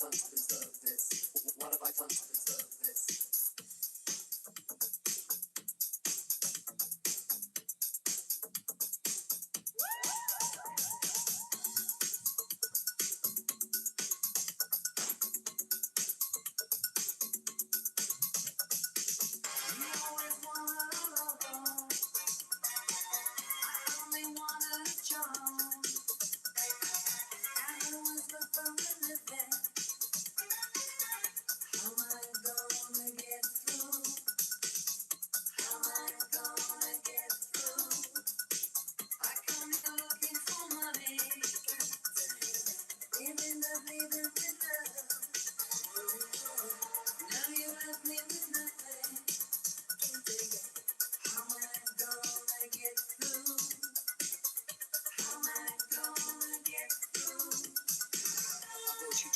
done to deserve this? What have I done to deserve this?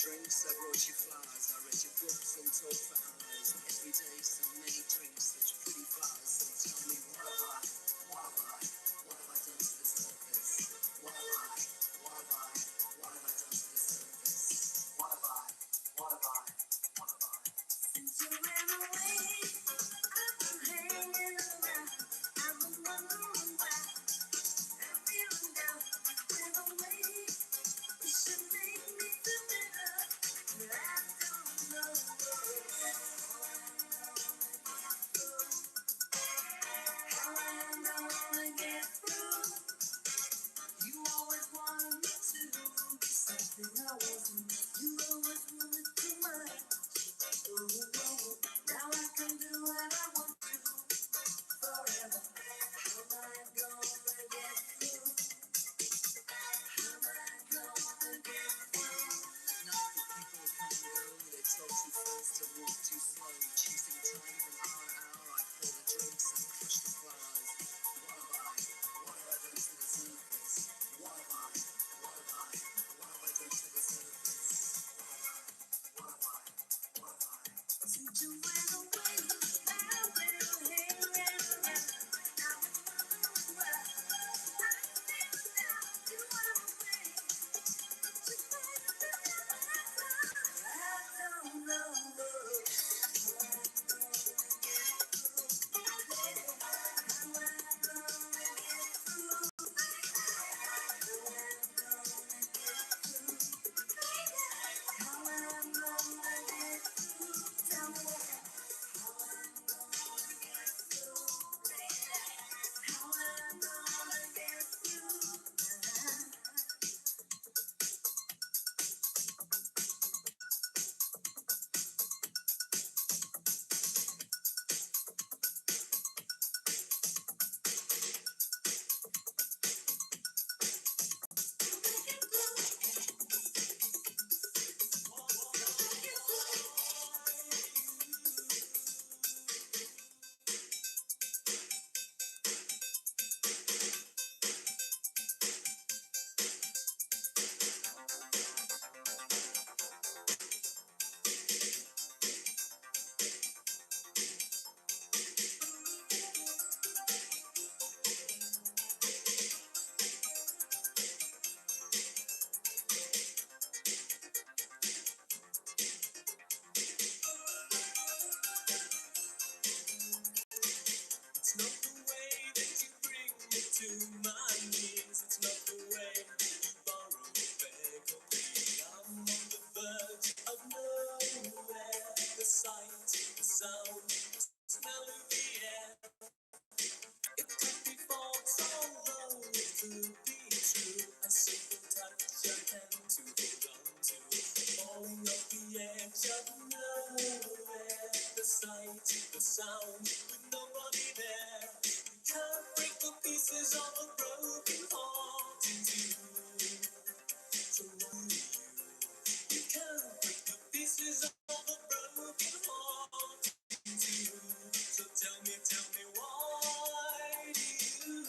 Drinks, I brought you flowers, I read your books and talked for hours. Every day so many drinks, such pretty flowers. So tell me, what have I done to deserve this? What have I done to deserve this? What have I? Since you ran away, I've been hanging around. I've been wondering why. I'm feeling down with the way you should make me feel better. But I don't know how I'm gonna get through. You always wanted me to be something I wasn't. You always wanted too much. Oh, now I can do what I want to forever. How am I gonna get through? How am I gonna get through? Not the people come and go. They talk too fast and walk too slow. Choosing time from hour to hour. I pour the drinks and push the flowers. What have I done to deserve this? What have I done to deserve this? What have I? Since you went away, I've been hanging around. I've been wondering why. I feel now you went away. Just made me feel I don't know. It's not the way that you bring me to my knees. It's not the way you borrow, beg or plead. I'm on the verge of nowhere. The sight, the sound, the smell of the air. It could be false, although it could be true. A simple touch, a hand to hold on to. Falling off the edge of nowhere. The sight, the sound, with nobody there. You can't break the pieces of a broken heart in two. So you can't break the pieces of a broken heart in two. So tell me why do you?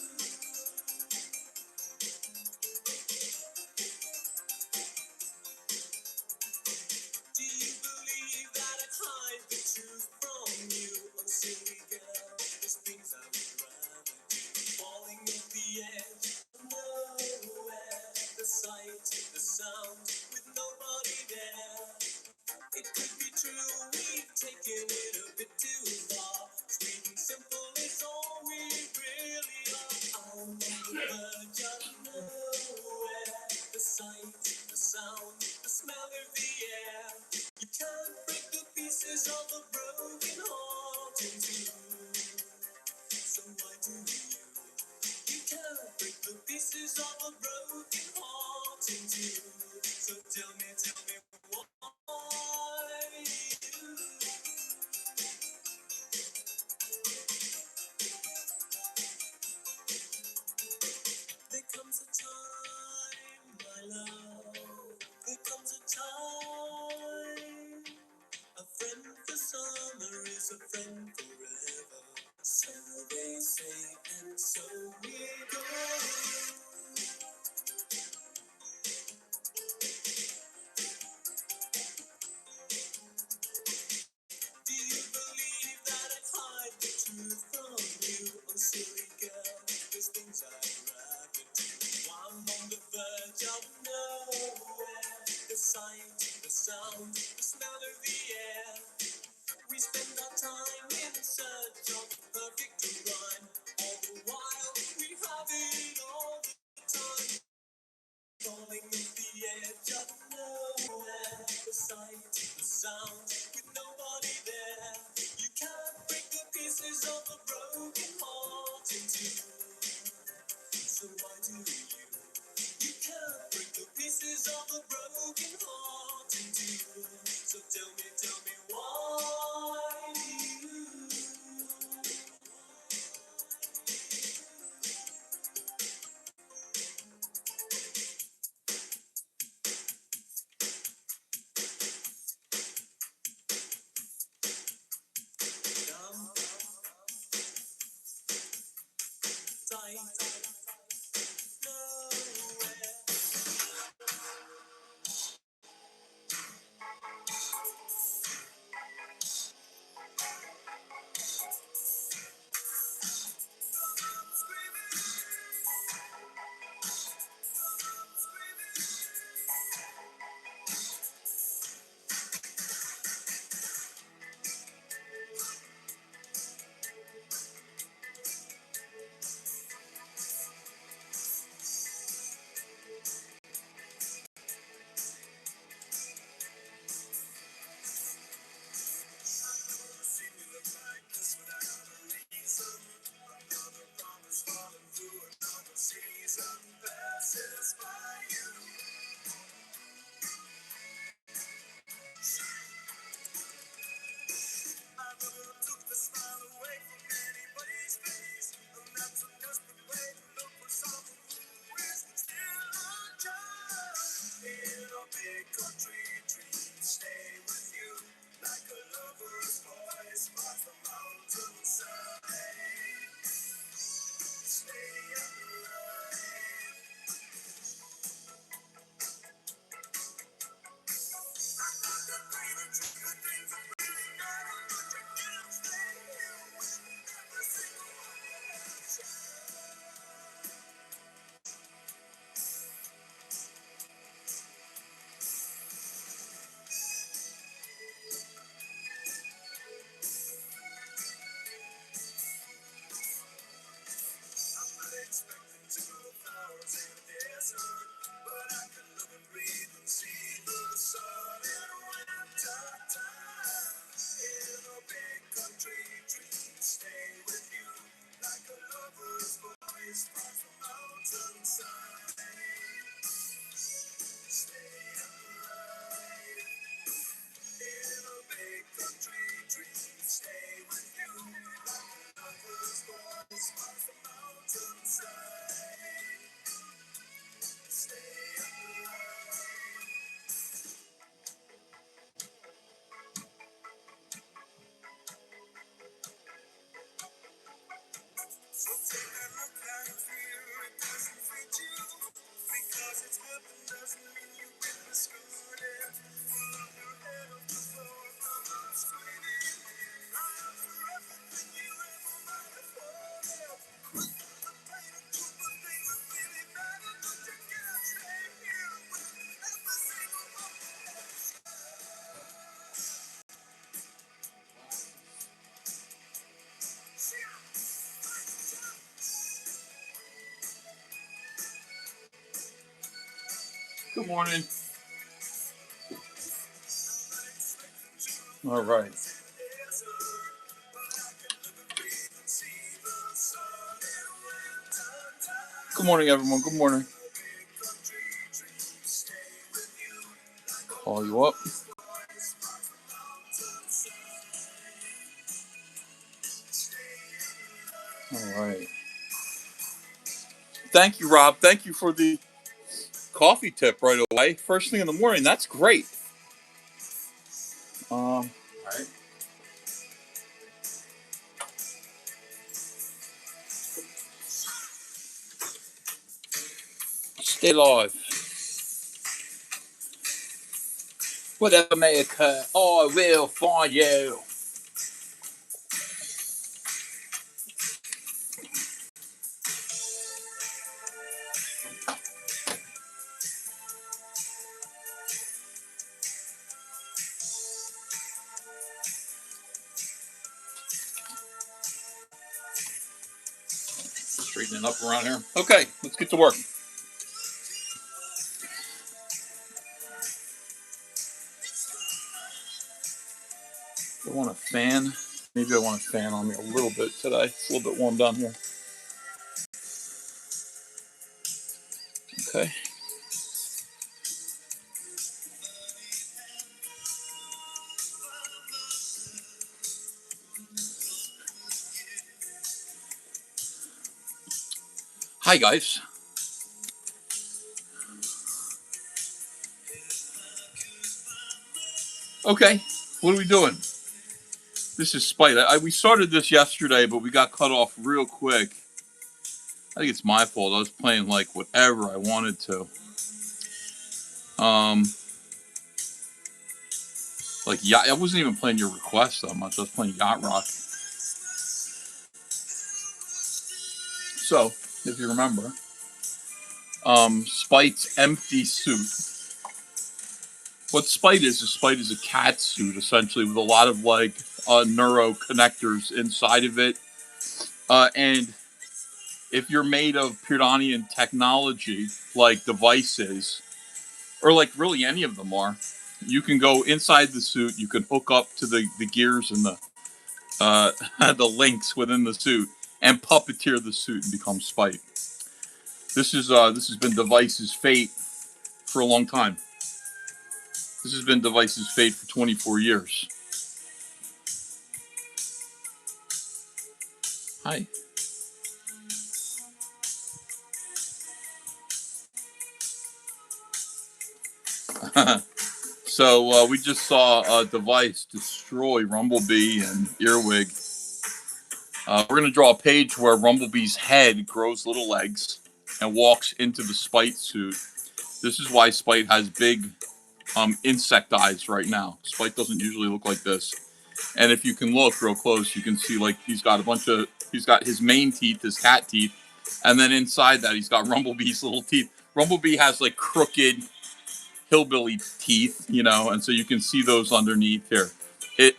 Do you believe that I'd hide the truth from you? Oh, silly girl, there's things I would rather do. Falling off the edge of nowhere. The sight, the sound, with nobody there. pieces of a broken heart in two. So why do you can't break the pieces of a broken heart in two? So tell me why there comes a time, my love. There comes a time. A friend for summer is a friend forever. So they say, and so we go. Do you believe that I hide the truth from you? Oh, silly girl, there's things I'd rather do. I'm on the verge of nowhere. The sight, the sound, the smell of the air. We spend our time in search of perfect rhyme. All the while we have it all the time. Falling at the edge of nowhere. The sight, the sound, with nobody there. You can't break the pieces of a broken heart in two. So why do you? You can't break the pieces of a broken heart in two. So tell me why do you? Down, tight, nowhere. Good morning. All right. Good morning, everyone. Good morning. Call you up. All right. Thank you, Rob. Thank you for the coffee tip right away. First thing in the morning. That's great. All right. Stay alive. Whatever may occur, I will find you. Straightening up around here. Okay, let's get to work. I want a fan. Maybe I want a fan on me a little bit today. It's a little bit warm down here. Okay. Hi, guys. Okay, what are we doing? This is Spite. We started this yesterday, but we got cut off real quick. I think it's my fault. I was playing like whatever I wanted to. Like I wasn't even playing your request that much. I was playing Yacht Rock. So, if you remember, Spite's empty suit. What Spite is a cat suit essentially with a lot of like neuro connectors inside of it, and if you're made of Purdanian technology, like devices, or like really any of them are, you can go inside the suit. You can hook up to the gears and the the links within the suit and puppeteer the suit and become Spite. This has been Device's fate for a long time. This has been Device's fate for 24 years. Hi. So we just saw Device destroy Rumblebee and Earwig. We're going to draw a page where Rumblebee's head grows little legs and walks into the Spite suit. This is why Spite has big insect eyes right now. Spite doesn't usually look like this. And if you can look real close, you can see like he's got his main teeth, his cat teeth, and then inside that he's got Rumblebee's little teeth. Rumblebee has like crooked hillbilly teeth, you know, and so you can see those underneath here.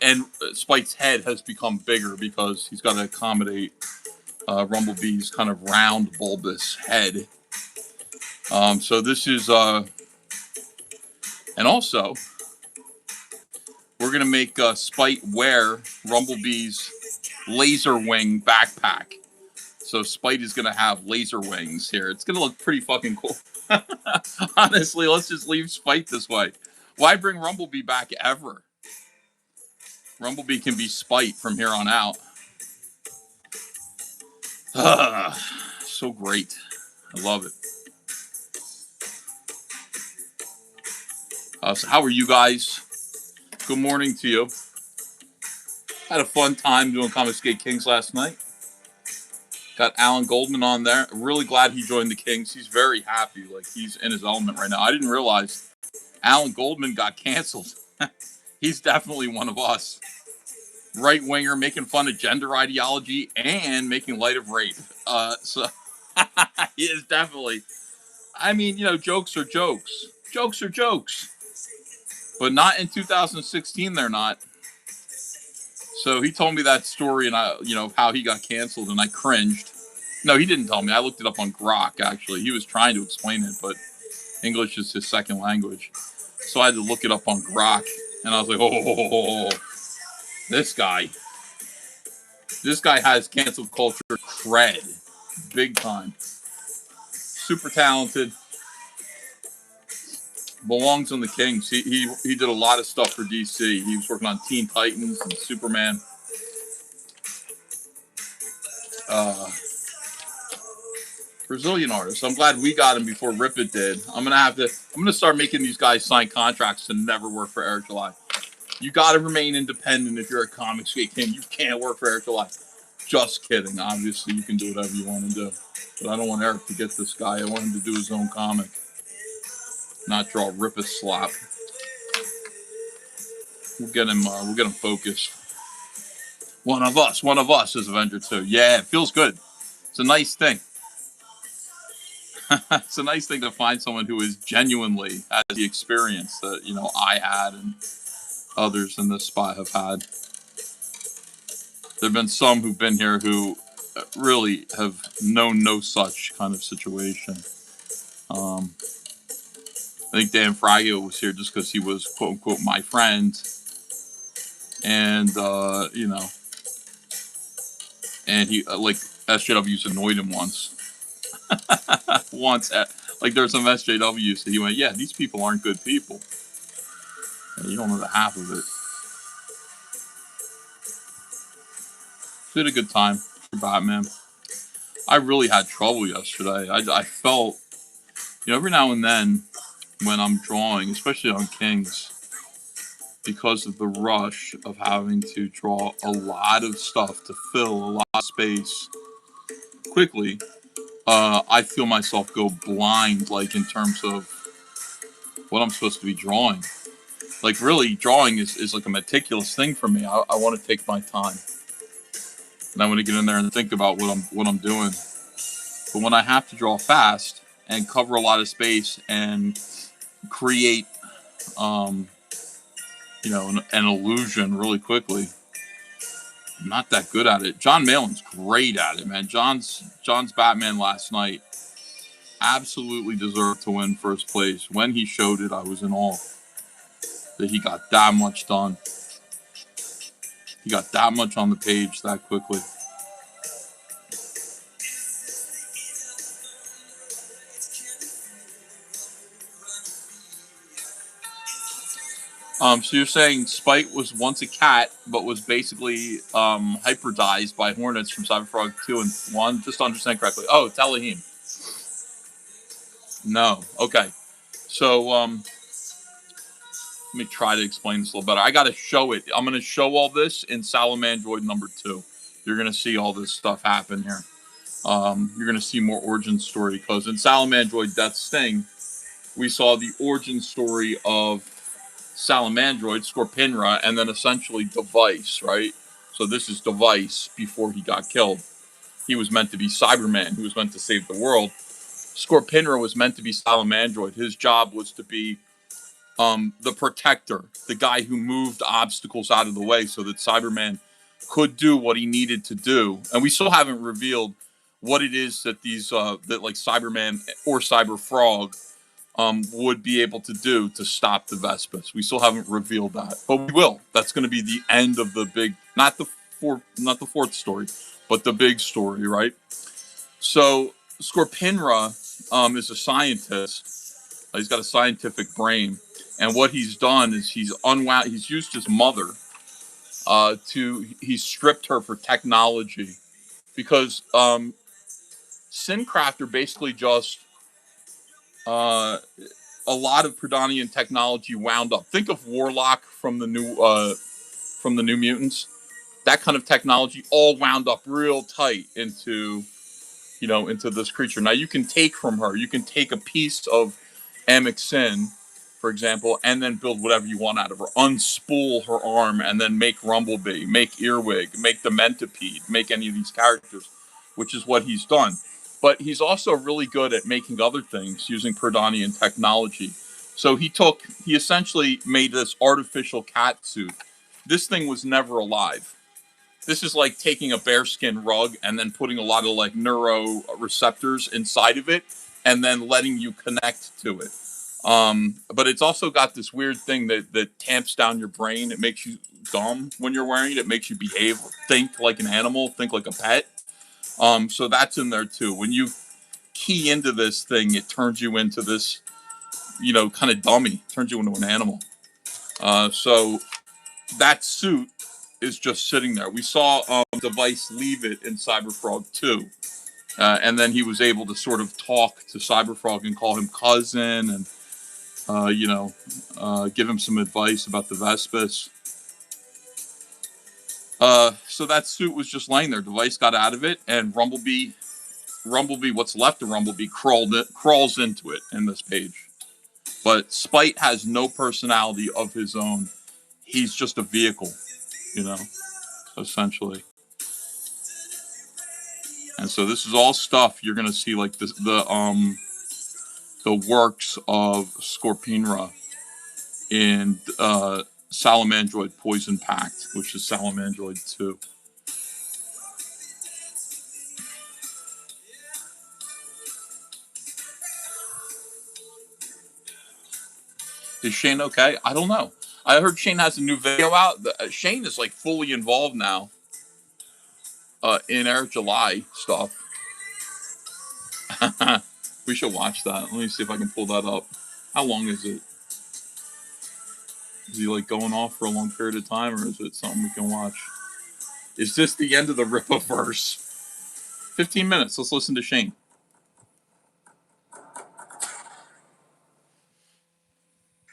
And Spite's head has become bigger because he's got to accommodate Rumblebee's kind of round, bulbous head. So this is, and also, we're going to make Spite wear Rumblebee's laser wing backpack. So Spite is going to have laser wings here. It's going to look pretty fucking cool. Honestly, let's just leave Spite this way. Why bring Rumblebee back ever? Rumblebee can be Spite from here on out. So great. I love it. So how are you guys? Good morning to you. Had a fun time doing Confiscate Kings last night. Got Alan Goldman on there. Really glad he joined the Kings. He's very happy. Like, he's in his element right now. I didn't realize Alan Goldman got canceled. He's definitely one of us. Right winger, making fun of gender ideology and making light of rape. So he is definitely. I mean, you know, jokes are jokes. Jokes are jokes. But not in 2016, they're not. So he told me that story and how he got canceled, and I cringed. No, he didn't tell me. I looked it up on Grok, actually. He was trying to explain it, but English is his second language. So I had to look it up on Grok, and I was like, oh. This guy has cancel culture cred, big time. Super talented. Belongs on the Kings. He did a lot of stuff for DC. He was working on Teen Titans and Superman. Brazilian artist. I'm glad we got him before Rip It did. I'm gonna start making these guys sign contracts to never work for Eric July. You gotta remain independent if you're a comics king. You can't work for Eric July. Just kidding. Obviously, you can do whatever you want to do. But I don't want Eric to get this guy. I want him to do his own comic. Not draw Rip It slop. We'll get him focused. One of us is Avenger 2. Yeah, it feels good. It's a nice thing. It's a nice thing to find someone who is genuinely has the experience that, you know, I had and others in this spot have had. There have been some who've been here who really have known no such kind of situation. I think Dan Fragio was here just because he was, quote unquote, my friend. And, you know, and he, like, SJWs annoyed him once. Like, there's some SJWs that he went, yeah, these people aren't good people. And you don't know the half of it. We had a good time for Batman. I really had trouble yesterday. I felt, you know, every now and then when I'm drawing, especially on Kings, because of the rush of having to draw a lot of stuff to fill a lot of space quickly, I feel myself go blind, like, in terms of what I'm supposed to be drawing. Like, really, drawing is like a meticulous thing for me. I want to take my time. And I want to get in there and think about what I'm doing. But when I have to draw fast and cover a lot of space and create, you know, an illusion really quickly, I'm not that good at it. John Malin's great at it, man. John's Batman last night absolutely deserved to win first place. When he showed it, I was in awe that he got that much done. He got that much on the page that quickly. So you're saying Spite was once a cat, but was basically hybridized by Hornets from CyberFrog 2 and 1, just to understand correctly. Oh, Talahim. No. Okay. So let me try to explain this a little better. I got to show it. I'm going to show all this in Salamandroid number 2. You're going to see all this stuff happen here. You're going to see more origin story, because in Salamandroid Death Sting, we saw the origin story of Salamandroid, Scorpinra, and then essentially Device, right? So this is Device before he got killed. He was meant to be Cyberman, who was meant to save the world. Scorpinra was meant to be Salamandroid. His job was to be the protector, the guy who moved obstacles out of the way so that Cyberman could do what he needed to do. And we still haven't revealed what it is that these, that like Cyberman or CyberFrog would be able to do to stop the Vespus. We still haven't revealed that, but we will. That's going to be the end of the big, not the fourth story, but the big story, right? So Scorpinra is a scientist. He's got a scientific brain, and what he's done is he's unwound. He's used his mother he's stripped her for technology, because Sincrafter basically just a lot of Pridonian technology wound up. Think of Warlock from the New Mutants. That kind of technology all wound up real tight into, you know, into this creature. Now you can take from her. You can take a piece of Amixin, for example, and then build whatever you want out of her. Unspool her arm and then make Rumblebee, make Earwig, make the Mentipede, make any of these characters, which is what he's done. But he's also really good at making other things using Pridonian technology. So he essentially made this artificial cat suit. This thing was never alive. This is like taking a bearskin rug and then putting a lot of like neuroreceptors inside of it and then letting you connect to it. But it's also got this weird thing that tamps down your brain. It makes you dumb when you're wearing it. It makes you think like an animal, think like a pet. So that's in there too. When you key into this thing, it turns you into this, kind of dummy. Turns you into an animal. So that suit is just sitting there. We saw Device leave it in CyberFrog 2. And then he was able to sort of talk to CyberFrog and call him cousin and, give him some advice about the Vespis. So that suit was just laying there. Device got out of it, and Rumblebee, what's left of Rumblebee, crawls into it in this page. But Spite has no personality of his own. He's just a vehicle, essentially. And so this is all stuff you're gonna see, like the works of Scorpionra in Salamandroid Poison Pact, which is Salamandroid 2. Is Shane okay? I don't know. I heard Shane has a new video out. Shane is like fully involved now in Eric July stuff. We should watch that. Let me see if I can pull that up. How long is it? Is he like going off for a long period of time, or is it something we can watch? Is this the end of the Rippaverse? 15 minutes. Let's listen to Shane.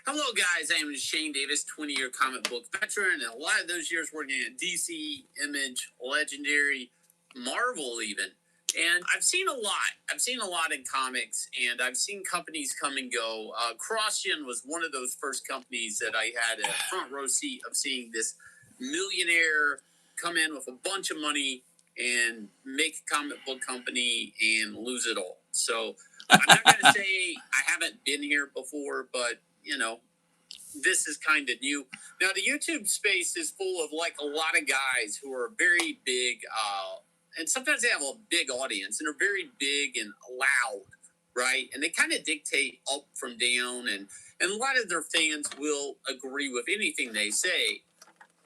Hello, guys. I am Shane Davis, 20-year comic book veteran, and a lot of those years working at DC, Image, Legendary, Marvel even. And I've seen a lot. I've seen a lot in comics, and I've seen companies come and go. CrossGen was one of those first companies that I had a front row seat of seeing this millionaire come in with a bunch of money and make a comic book company and lose it all. So I'm not going to say I haven't been here before, but, this is kind of new. Now, the YouTube space is full of, like, a lot of guys who are very big, and sometimes they have a big audience, and are very big and loud, right? And they kind of dictate up from down, and a lot of their fans will agree with anything they say.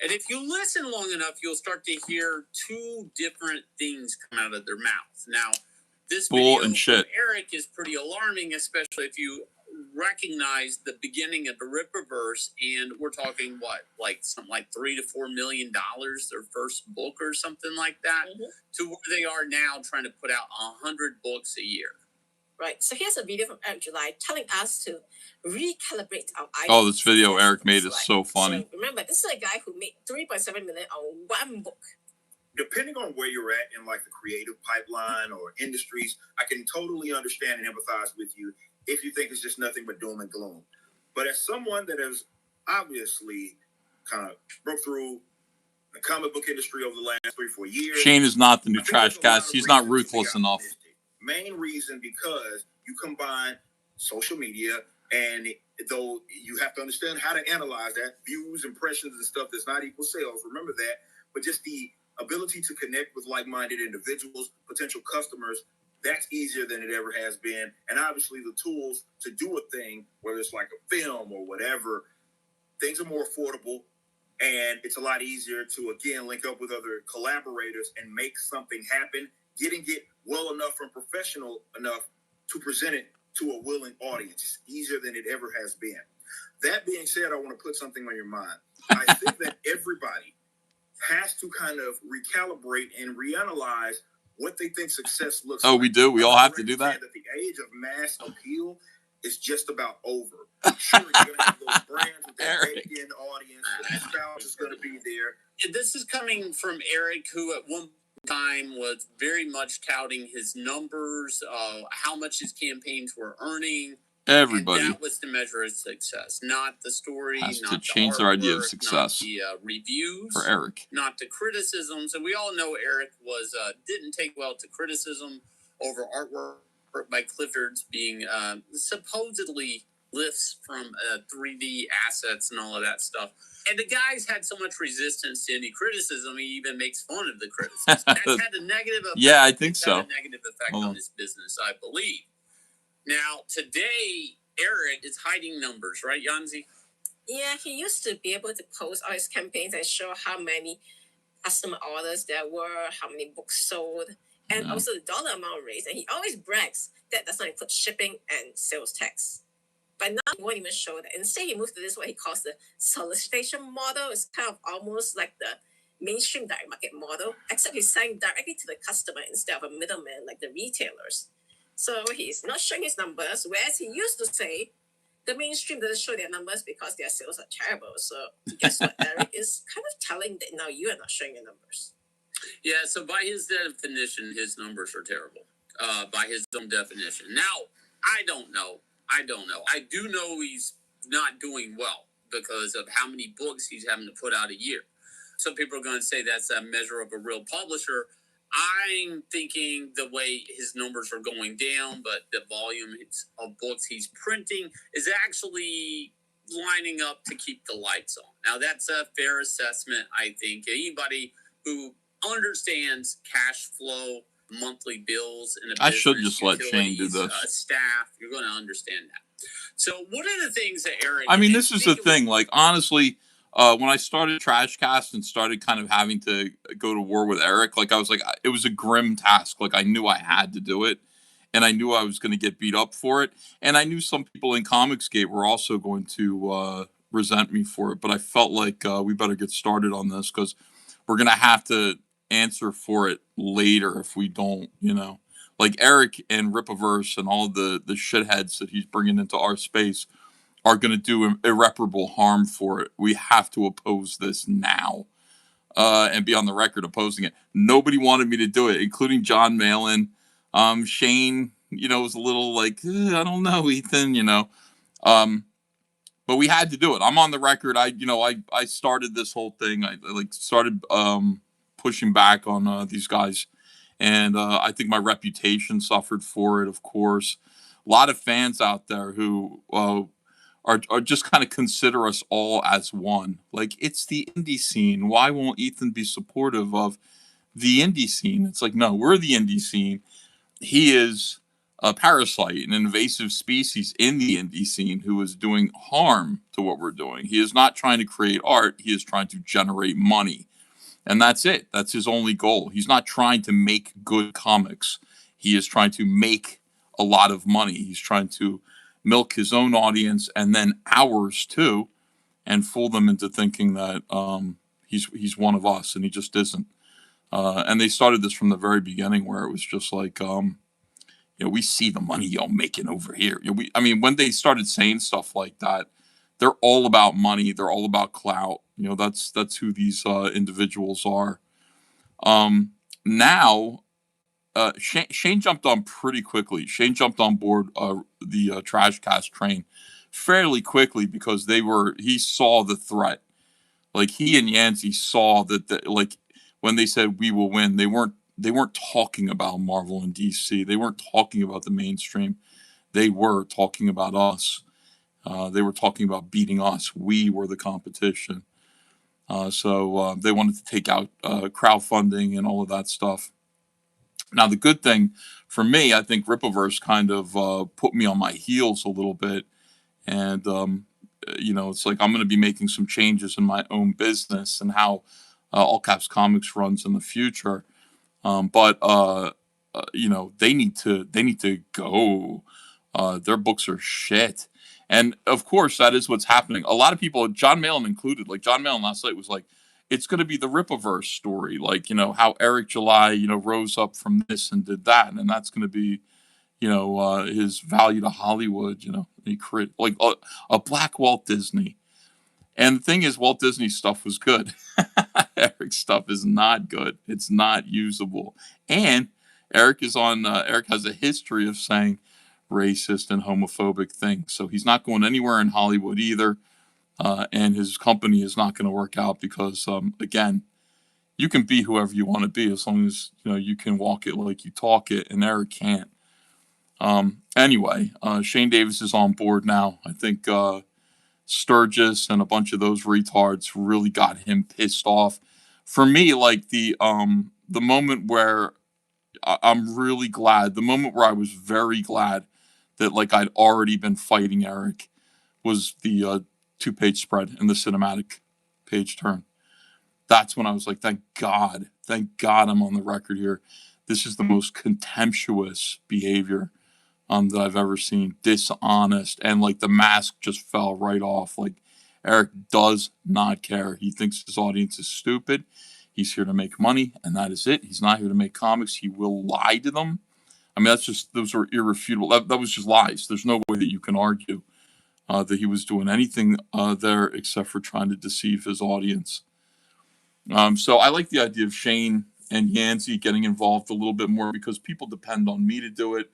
And if you listen long enough, you'll start to hear two different things come out of their mouth. Now, this video from Eric is pretty alarming, especially if you recognize the beginning of the Rippaverse, and we're talking something like $3 to $4 million, their first book or something like that, to where they are now trying to put out 100 books a year. Right. So here's a video from Eric July telling us to recalibrate our ideas. Oh, this video Eric made is so funny. So remember, this is a guy who made $3.7 million on one book. Depending on where you're at in like the creative pipeline or industries, I can totally understand and empathize with you if you think it's just nothing but doom and gloom. But as someone that has obviously kind of broke through the comic book industry over the last 3-4 years. Shane is not the new trash cast. He's not ruthless enough. Main reason because you combine social media, and though you have to understand how to analyze that, views, impressions, and stuff does not equal sales. Remember that. But just the ability to connect with like-minded individuals, potential customers, that's easier than it ever has been. And obviously the tools to do a thing, whether it's like a film or whatever, things are more affordable, and it's a lot easier to, again, link up with other collaborators and make something happen, getting it well enough and professional enough to present it to a willing audience. It's easier than it ever has been. That being said, I want to put something on your mind. I think that everybody has to kind of recalibrate and reanalyze what they think success looks like. Oh, we do? We all have to do that? That the age of mass appeal is just about over. Sure, you're going to have those brands with that baked-in audience. The spouse is going to be there. This is coming from Eric, who at one time was very much touting his numbers, how much his campaigns were earning. Everybody. And that was the measure of success, not the story, has not to change the their idea of artwork, success. not the reviews for Eric, not the criticisms. And we all know Eric was didn't take well to criticism over artwork by Clifford's being supposedly lifts from 3D assets and all of that stuff. And the guy's had so much resistance to any criticism, he even makes fun of the criticism. That's had a negative effect. Yeah, I think so. Had a negative effect on his business, I believe. Now, today, Eric is hiding numbers, right, Yanzi? Yeah, he used to be able to post all his campaigns and show how many customer orders there were, how many books sold, and also the dollar amount raised. And he always brags that does not include shipping and sales tax. But now he won't even show that. Instead, he moved to this what he calls the solicitation model. It's kind of almost like the mainstream direct market model, except he's selling directly to the customer instead of a middleman like the retailers. So he's not showing his numbers, whereas he used to say the mainstream doesn't show their numbers because their sales are terrible. So guess what, Eric is kind of telling that now you are not showing your numbers. Yeah, so by his definition, his numbers are terrible. By his own definition. Now, I don't know. I do know he's not doing well because of how many books he's having to put out a year. Some people are going to say that's a measure of a real publisher. I'm thinking the way his numbers are going down, but the volume of books he's printing is actually lining up to keep the lights on. Now, that's a fair assessment, I think. Anybody who understands cash flow, monthly bills in a business, I should just let Shane do this. Staff, you're going to understand that. So one of the things that Eric... I mean, this is the thing. Like, honestly, when I started Trashcast and started kind of having to go to war with Eric, like, I was like, it was a grim task. Like, I knew I had to do it, and I knew I was going to get beat up for it. And I knew some people in Comicsgate were also going to resent me for it. But I felt like we better get started on this because we're going to have to answer for it later if we don't, you know. Like Eric and Ripaverse and all the shitheads that he's bringing into our space are going to do irreparable harm for it. We have to oppose this now and be on the record opposing it. Nobody wanted me to do it, including John Malin. Shane, you know, was a little like, I don't know, Ethan, you know. But we had to do it. I'm on the record. I started this whole thing. I started pushing back on these guys. And I think my reputation suffered for it, of course. A lot of fans out there who are just kind of consider us all as one. Like, it's the indie scene. Why won't Ethan be supportive of the indie scene? It's like, no, we're the indie scene. He is a parasite, an invasive species in the indie scene who is doing harm to what we're doing. He is not trying to create art. He is trying to generate money. And that's it. That's his only goal. He's not trying to make good comics. He is trying to make a lot of money. He's trying to milk his own audience and then ours too, and fool them into thinking that he's one of us, and he just isn't. And they started this from the very beginning, where it was just like, we see the money y'all making over here. When they started saying stuff like that, they're all about money. They're all about clout. That's who these individuals are. Now, Shane jumped on pretty quickly. Shane jumped on board the Trashcast train fairly quickly because he saw the threat. Like, he and Yancey saw that, like, when they said we will win, they weren't talking about Marvel and DC. They weren't talking about the mainstream. They were talking about us. They were talking about beating us. We were the competition. So they wanted to take out crowdfunding and all of that stuff. Now, the good thing for me, I think Ripaverse kind of put me on my heels a little bit. And, it's like I'm going to be making some changes in my own business and how All Caps Comics runs in the future. But they need to go. Their books are shit. And of course, that is what's happening. A lot of people, John Malin included, like John Malin last night was like, it's going to be the Ripaverse story. Like, how Eric July, rose up from this and did that. And that's going to be, his value to Hollywood, he created like a black Walt Disney. And the thing is, Walt Disney stuff was good. Eric's stuff is not good. It's not usable. And Eric has a history of saying racist and homophobic things. So he's not going anywhere in Hollywood either. And his company is not going to work out because, again, you can be whoever you want to be as long as, you can walk it like you talk it, and Eric can't. Anyway, Shane Davis is on board now. I think Sturgis and a bunch of those retards really got him pissed off. For me, like the moment where I'm really glad, the moment where I was very glad that like I'd already been fighting Eric was the 2-page spread and the cinematic page turn. That's when I was like, thank God I'm on the record here. This is the most contemptuous behavior that I've ever seen. Dishonest, and like the mask just fell right off. Like Eric does not care. He thinks his audience is stupid. He's here to make money, and that is it. He's not here to make comics. He will lie to them. I mean, those are irrefutable. That was just lies. There's no way that you can argue that he was doing anything there except for trying to deceive his audience. So I like the idea of Shane and Yancey getting involved a little bit more because people depend on me to do it.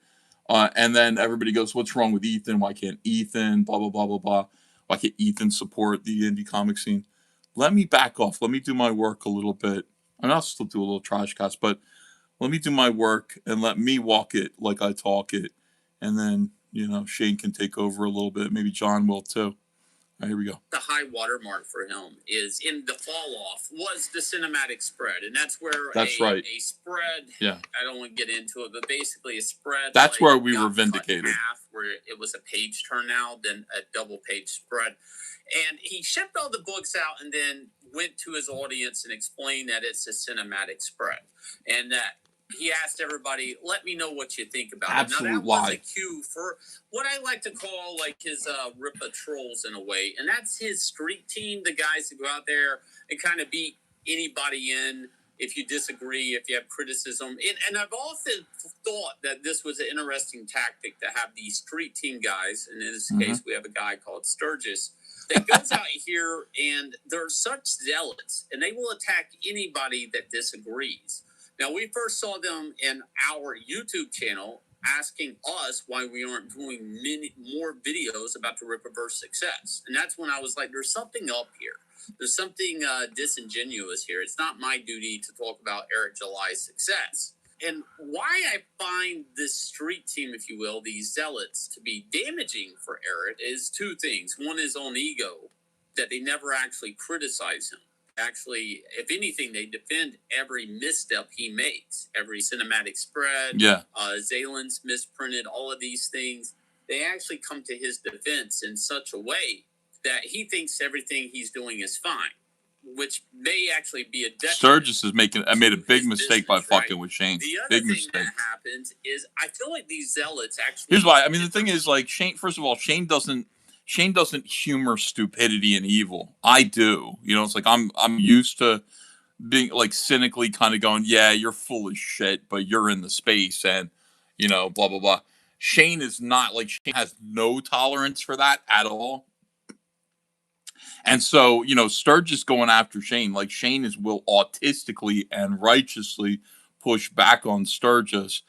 And then everybody goes, what's wrong with Ethan? Why can't Ethan? Blah, blah, blah, blah, blah. Why can't Ethan support the indie comic scene? Let me back off. Let me do my work a little bit. I mean, I'll still do a little trash cast, but let me do my work and let me walk it like I talk it. And then, Shane can take over a little bit. Maybe John will too. All right, here we go. The high watermark for him is in the fall off was the cinematic spread, and that's where a spread. Yeah, I don't want to get into it, but basically a spread. That's where we were vindicated. Where it was a page turnout, then a double page spread, and he shipped all the books out, and then went to his audience and explained that it's a cinematic spread, and that. He asked everybody, let me know what you think about it. Now, that was a cue for what I like to call like his Rippa trolls in a way. And that's his street team, the guys who go out there and kind of beat anybody in if you disagree, if you have criticism. And I've often thought that this was an interesting tactic to have these street team guys. And in this case, we have a guy called Sturgis that goes out here and they're such zealots and they will attack anybody that disagrees. Now, we first saw them in our YouTube channel asking us why we aren't doing many more videos about the Rippaverse success. And that's when I was like, there's something up here. There's something disingenuous here. It's not my duty to talk about Eric July's success. And why I find this street team, if you will, these zealots, to be damaging for Eric is two things. One is on ego, that they never actually criticize him. Actually, if anything, they defend every misstep he makes, every cinematic spread, Zalen's misprinted, all of these things. They actually come to his defense in such a way that he thinks everything he's doing is fine, which may actually be a detriment. Sturgis is made a big mistake by fucking with Shane. The other big thing mistake. that happens is I feel like these zealots actually. Here's why. I mean, the thing is, like, Shane. First of all, Shane doesn't humor stupidity and evil. I do. It's like I'm used to being like cynically kind of going, yeah, you're full of shit, but you're in the space and blah blah blah. Shane is not like Shane has no tolerance for that at all. And so, Sturgis going after Shane, like Shane will autistically and righteously push back on Sturgis,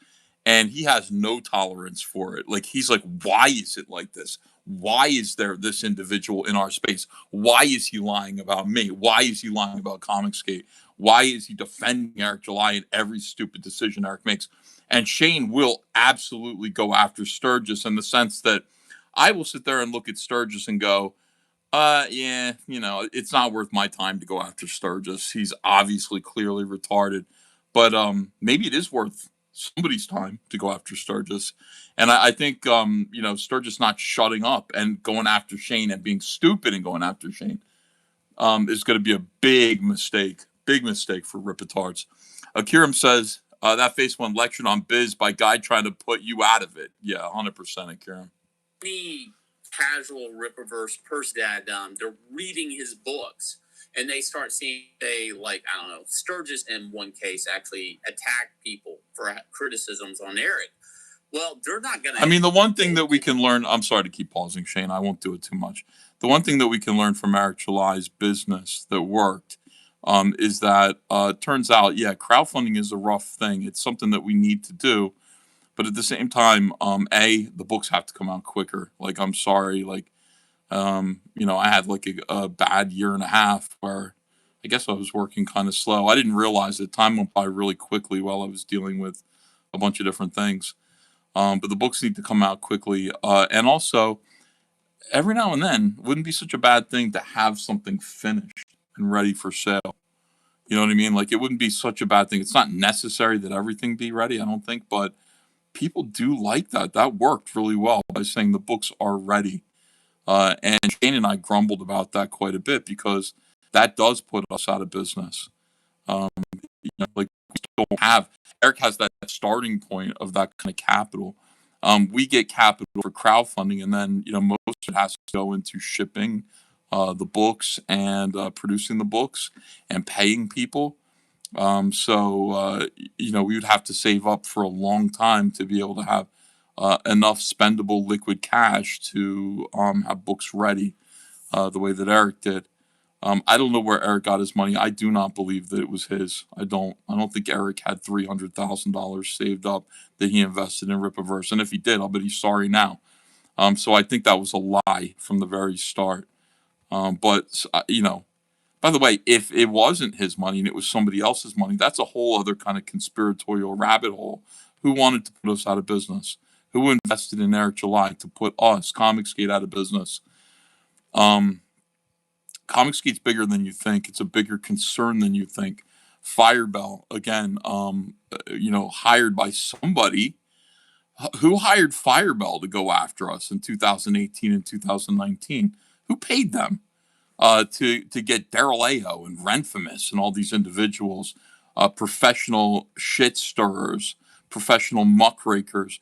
and he has no tolerance for it. Like he's like, why is it like this? Why is there this individual in our space? Why is he lying about me? Why is he lying about Comicsgate? Why is he defending Eric July in every stupid decision Eric makes? And Shane will absolutely go after Sturgis in the sense that I will sit there and look at Sturgis and go, it's not worth my time to go after Sturgis. He's obviously clearly retarded, but maybe it is worth somebody's time to go after Sturgis. And I think, Sturgis not shutting up and going after Shane and being stupid and going after Shane is going to be a big mistake for Rippetards. Akiram says, that face one lectured on biz by guy trying to put you out of it. Yeah, 100%, Akiram. Any casual Rippaverse person that they're reading his books and they start seeing, Sturgis in one case actually attacked people for criticisms on Eric. Well, they're not going to... I mean, the one thing that we can learn... I'm sorry to keep pausing, Shane. I won't do it too much. The one thing that we can learn from Eric July's business that worked is that it turns out, crowdfunding is a rough thing. It's something that we need to do. But at the same time, the books have to come out quicker. Like, I'm sorry. Like, I had like a bad year and a half where I guess I was working kind of slow. I didn't realize that time went by really quickly while I was dealing with a bunch of different things. But the books need to come out quickly. And also, every now and then, wouldn't be such a bad thing to have something finished and ready for sale. You know what I mean? Like, it wouldn't be such a bad thing. It's not necessary that everything be ready, I don't think. But people do like that. That worked really well. by saying the books are ready. And Shane and I grumbled about that quite a bit because that does put us out of business. Like we don't have, Eric has that starting point of that kind of capital. We get capital for crowdfunding, and then most of it has to go into shipping the books and producing the books and paying people. So we would have to save up for a long time to be able to have enough spendable liquid cash to have books ready the way that Eric did. I don't know where Eric got his money. I do not believe that it was his. I don't think Eric had $300,000 saved up that he invested in Rippaverse. And if he did, I'll bet he's sorry now. So I think that was a lie from the very start. But by the way, if it wasn't his money and it was somebody else's money, that's a whole other kind of conspiratorial rabbit hole. Who wanted to put us out of business? Who invested in Eric July to put us, Comicsgate, out of business? Comicsgate's bigger than you think. It's a bigger concern than you think. Firebell, again, hired by somebody. Who hired Firebell to go after us in 2018 and 2019? Who paid them to get Daryl Aho and Renfamous and all these individuals, professional shit stirrers, professional muckrakers,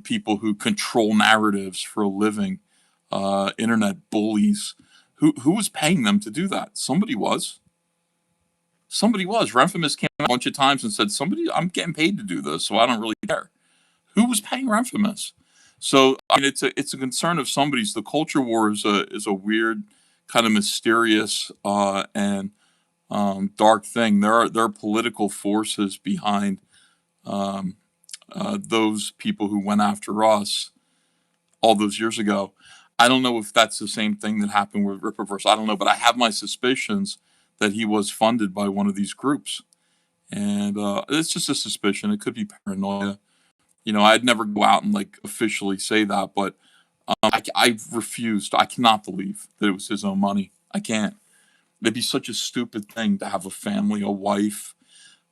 people who control narratives for a living, internet bullies? Who was paying them to do that? Somebody was. Renfamous came out a bunch of times and said, I'm getting paid to do this, so I don't really care. Who was paying Renfamous? So it's a concern of somebody's. The culture war is a weird, kind of mysterious and dark thing. There are political forces behind those people who went after us all those years ago. I don't know if that's the same thing that happened with Rippaverse. I don't know, but I have my suspicions that he was funded by one of these groups. And it's just a suspicion. It could be paranoia. I'd never go out and officially say that, but I refused. I cannot believe that it was his own money. I can't. It'd be such a stupid thing to have a family, a wife,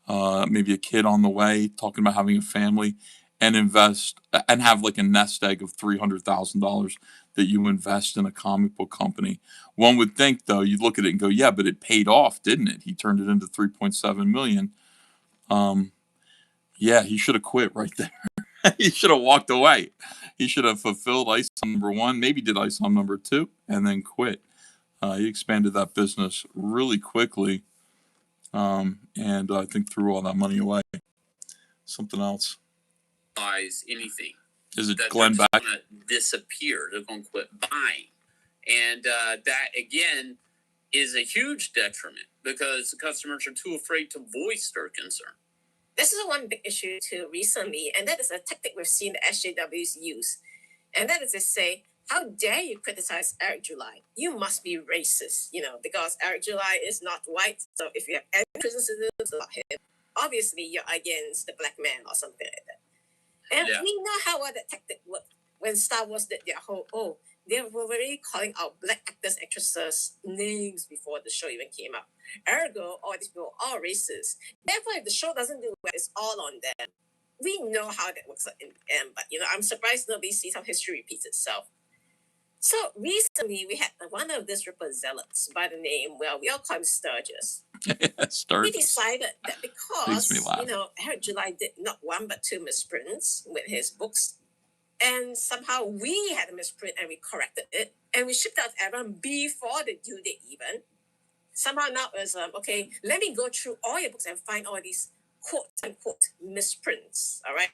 maybe a kid on the way, talking about having a family, and invest and have a nest egg of $300,000 that you invest in a comic book company. One would think, though, you'd look at it and go, yeah, but it paid off, didn't it? He turned it into $3.7 million. Yeah, he should have quit right there. He should have walked away. He should have fulfilled ISOM number 1, maybe did ISOM number 2, and then quit. He expanded that business really quickly, and I think threw all that money away. Something else. Anything. Is it that Glenn they're back? Going to disappear. They're going to quit buying, and that again is a huge detriment because the customers are too afraid to voice their concern. This is one big issue too recently, and that is a tactic we've seen the SJWs use, and that is to say, how dare you criticize Eric July? You must be racist, because Eric July is not white. So if you have any criticisms about him, obviously you're against the black man or something like that. And we know how well that tactic worked when Star Wars did their whole, they were already calling out black actors, actresses names before the show even came out. Ergo, all these people are racist. Therefore, if the show doesn't do well, it's all on them. We know how that works in the end, but I'm surprised nobody sees how history repeats itself. So recently, we had one of these Ripper zealots by the name, we all call him Sturgis. Sturgis. He decided that because, Eric July did not one but 2 misprints with his books, and somehow we had a misprint and we corrected it, and we shipped out to everyone before the due date even. Somehow now it's, okay, let me go through all your books and find all these quote-unquote misprints, all right?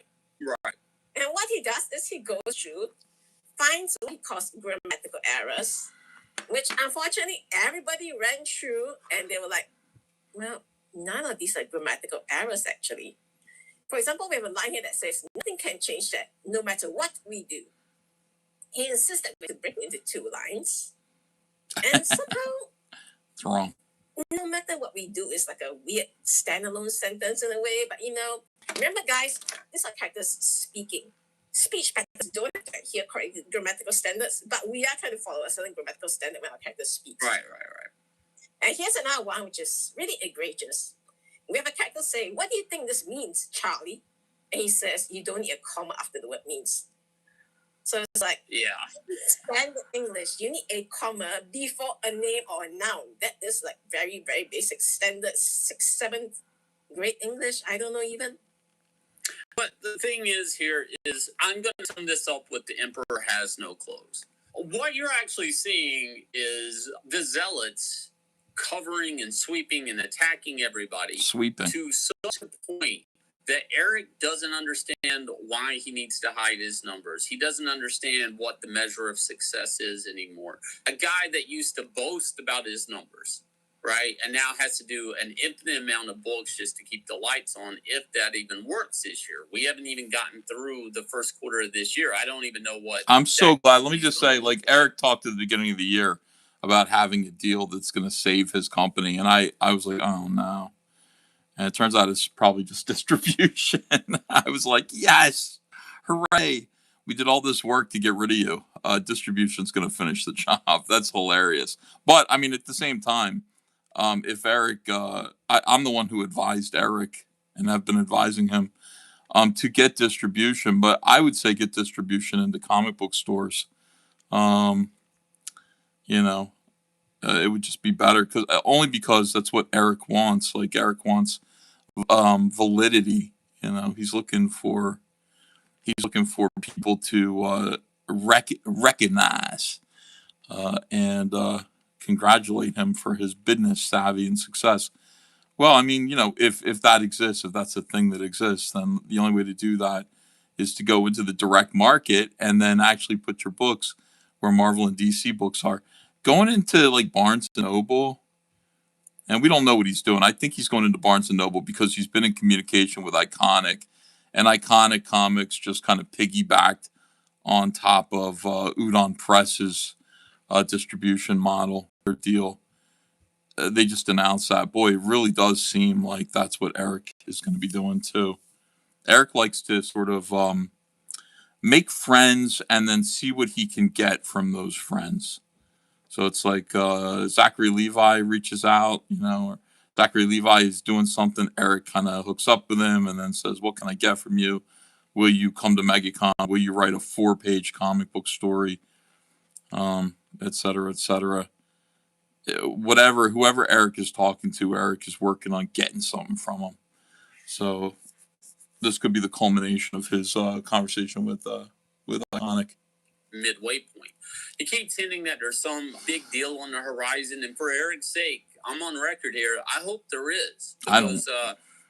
Right. And what he does is he goes through, finds what he calls grammatical errors, which unfortunately everybody ran through, and they were like, well, none of these are grammatical errors actually. For example, we have a line here that says, nothing can change that no matter what we do. He insists that we break into 2 lines. And somehow, it's wrong. No matter what we do, it's like a weird standalone sentence in a way. But remember guys, these are characters speaking. Speech patterns don't have to adhere correct grammatical standards, but we are trying to follow a certain grammatical standard when our characters speak. Right. And here's another one which is really egregious. We have a character say, what do you think this means, Charlie? And he says, you don't need a comma after the word means. So it's like, yeah. Standard English, you need a comma before a name or a noun. That is like very, very basic standard 6th, 7th grade English. I don't know even. But the thing is here is I'm going to sum this up with the emperor has no clothes. What you're actually seeing is the zealots covering and sweeping and attacking everybody. Sweeping. To such a point that Eric doesn't understand why he needs to hide his numbers. He doesn't understand what the measure of success is anymore. A guy that used to boast about his numbers, right? And now has to do an infinite amount of books just to keep the lights on, if that even works this year. We haven't even gotten through the first quarter of this year. I don't even know what. I'm so glad. Let me just say, like, Eric talked at the beginning of the year about having a deal that's going to save his company. And I was like, oh, no. And it turns out it's probably just distribution. I was like, yes, hooray. We did all this work to get rid of you. Distribution's going to finish the job. That's hilarious. But, I mean, at the same time, if Eric, I'm the one who advised Eric and have been advising him to get distribution, but I would say get distribution into comic book stores. You know, it would just be better only because that's what Eric wants. Like, Eric wants validity. You know, he's looking for people to recognize and congratulate him for his business savvy and success. Well, I mean, you know, if that exists, if that's a thing that exists, then the only way to do that is to go into the direct market and then actually put your books where Marvel and DC books are. Going into like Barnes and Noble, and we don't know what he's doing. I think he's going into Barnes and Noble because he's been in communication with Iconic, and Iconic Comics just kind of piggybacked on top of Udon Press's distribution model or deal. They just announced that. Boy, it really does seem like that's what Eric is going to be doing too. Eric likes to sort of make friends and then see what he can get from those friends. So it's like Zachary Levi reaches out, you know, or Zachary Levi is doing something. Eric kind of hooks up with him and then says, what can I get from you? Will you come to MegaCon? Will you write a 4-page comic book story? Et cetera, et cetera. Whatever, whoever Eric is talking to, Eric is working on getting something from him. So this could be the culmination of his conversation with Iconic. Midway point. He keeps hinting that there's some big deal on the horizon, and for Eric's sake, I'm on record here. I hope there is, because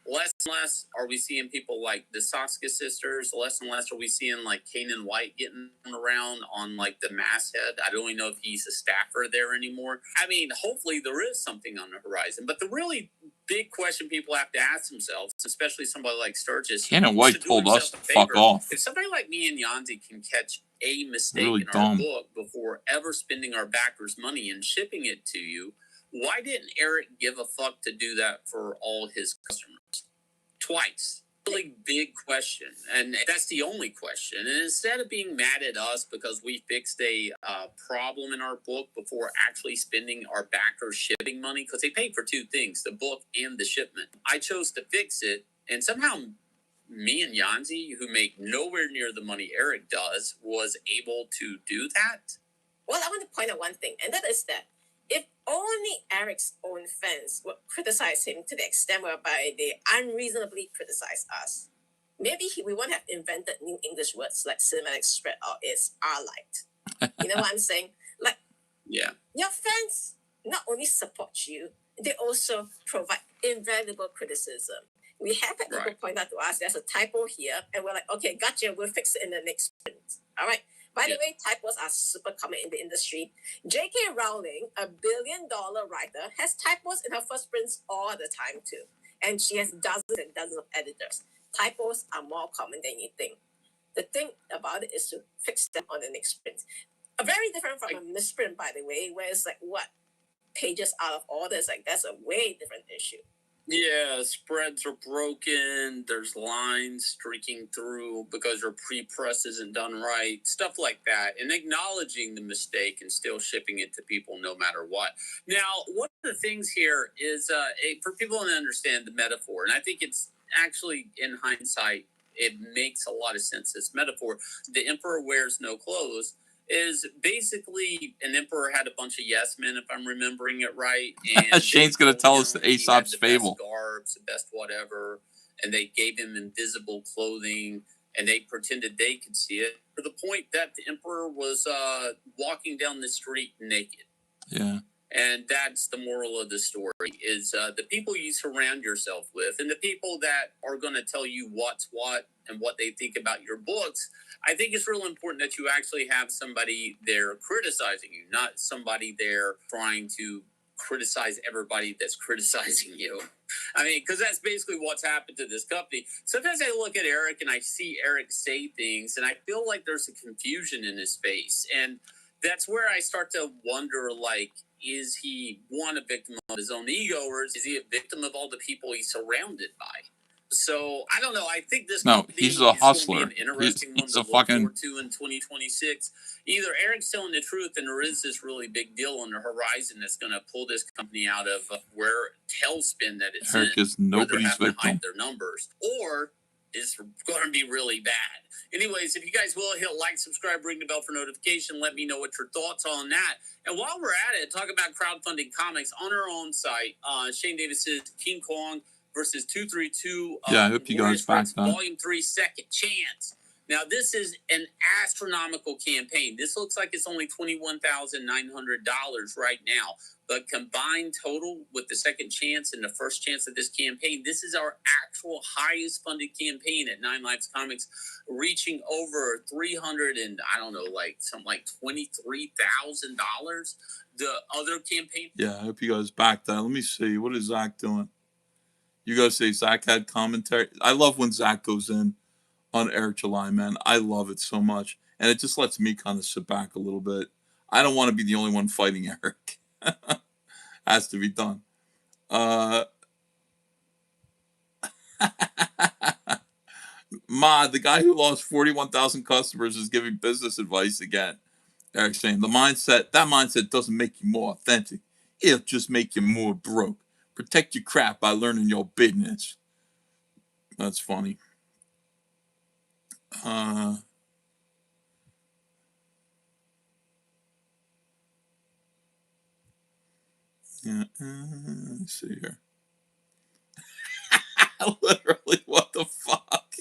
less and less are we seeing people like the Soska sisters. Less and less are we seeing like Kanan White getting around on like the masthead. I don't even know if he's a staffer there anymore. I mean, hopefully there is something on the horizon, but the really big question people have to ask themselves, especially somebody like Sturgis. Kanan White told us to fuck off. If somebody like me and Yanzi can catch a mistake really in our book before ever spending our backers' money and shipping it to you, why didn't Eric give a fuck to do that for all his customers? Twice. Really big question. And that's the only question. And instead of being mad at us because we fixed a problem in our book before actually spending our backers' shipping money, because they paid for two things, the book and the shipment, I chose to fix it. And somehow me and Yanzi, who make nowhere near the money Eric does, was able to do that. Well, I want to point out one thing, and that is that if only Eric's own fans would criticize him to the extent whereby they unreasonably criticize us, maybe we wouldn't have invented new English words like cinematic spread or is R-light. You know what I'm saying? Like, yeah, your fans not only support you, they also provide invaluable criticism. We have had people point out to us, there's a typo here, and we're like, okay, gotcha, we'll fix it in the next print. All right. By the way, typos are super common in the industry. J.K. Rowling, a billion-dollar writer, has typos in her first prints all the time too. And she has dozens and dozens of editors. Typos are more common than you think. The thing about it is to fix them on the next print. Very different from a misprint, by the way, where it's like, what, pages out of order? It's like, that's a way different issue. Yeah, spreads are broken. There's lines streaking through because your pre-press isn't done right. Stuff like that. And acknowledging the mistake and still shipping it to people no matter what. Now, one of the things here is for people to understand the metaphor, and I think it's actually, in hindsight, it makes a lot of sense. This metaphor, the emperor wears no clothes, is basically an emperor had a bunch of yes men, if I'm remembering it right. And Shane's going to tell us the Aesop's fable. Best garbs, the best whatever, and they gave him invisible clothing, and they pretended they could see it, to the point that the emperor was walking down the street naked. Yeah. And that's the moral of the story, is the people you surround yourself with and the people that are going to tell you what's what and what they think about your books. I think it's real important that you actually have somebody there criticizing you, not somebody there trying to criticize everybody that's criticizing you. I mean, because that's basically what's happened to this company. Sometimes I look at Eric and I see Eric say things and I feel like there's a confusion in his face. And that's where I start to wonder, like, is he, one, a victim of his own ego, or is he a victim of all the people he's surrounded by? So I don't know. I think this he's a hustler. Going to be an interesting He's one a to look fucking forward to in 2026. Either Eric's telling the truth, and there is this really big deal on the horizon that's going to pull this company out of where tailspin that it's Eric in, is nobody's victim. To hide victim. their numbers, or it's going to be really bad. Anyways, if you guys will, hit like, subscribe, ring the bell for notification. Let me know what your thoughts on that. And while we're at it, talk about crowdfunding comics on our own site. Shane Davis's King Kong versus 232. Yeah, I hope you guys back that. Volume 3, Second Chance. Now, this is an astronomical campaign. This looks like it's only $21,900 right now. But combined total with the Second Chance and the First Chance of this campaign, this is our actual highest funded campaign at Nine Lives Comics, reaching over $23,000. The other campaign. Yeah, I hope you guys back that. Let me see. What is Zach doing? You guys say Zach had commentary. I love when Zach goes in on Eric July, man. I love it so much. And it just lets me kind of sit back a little bit. I don't want to be the only one fighting Eric. Has to be done. Ma, the guy who lost 41,000 customers is giving business advice again. Eric's saying that mindset doesn't make you more authentic. It'll just make you more broke. Protect your crap by learning your business. That's funny. Yeah, let's see here. Literally, what the fuck?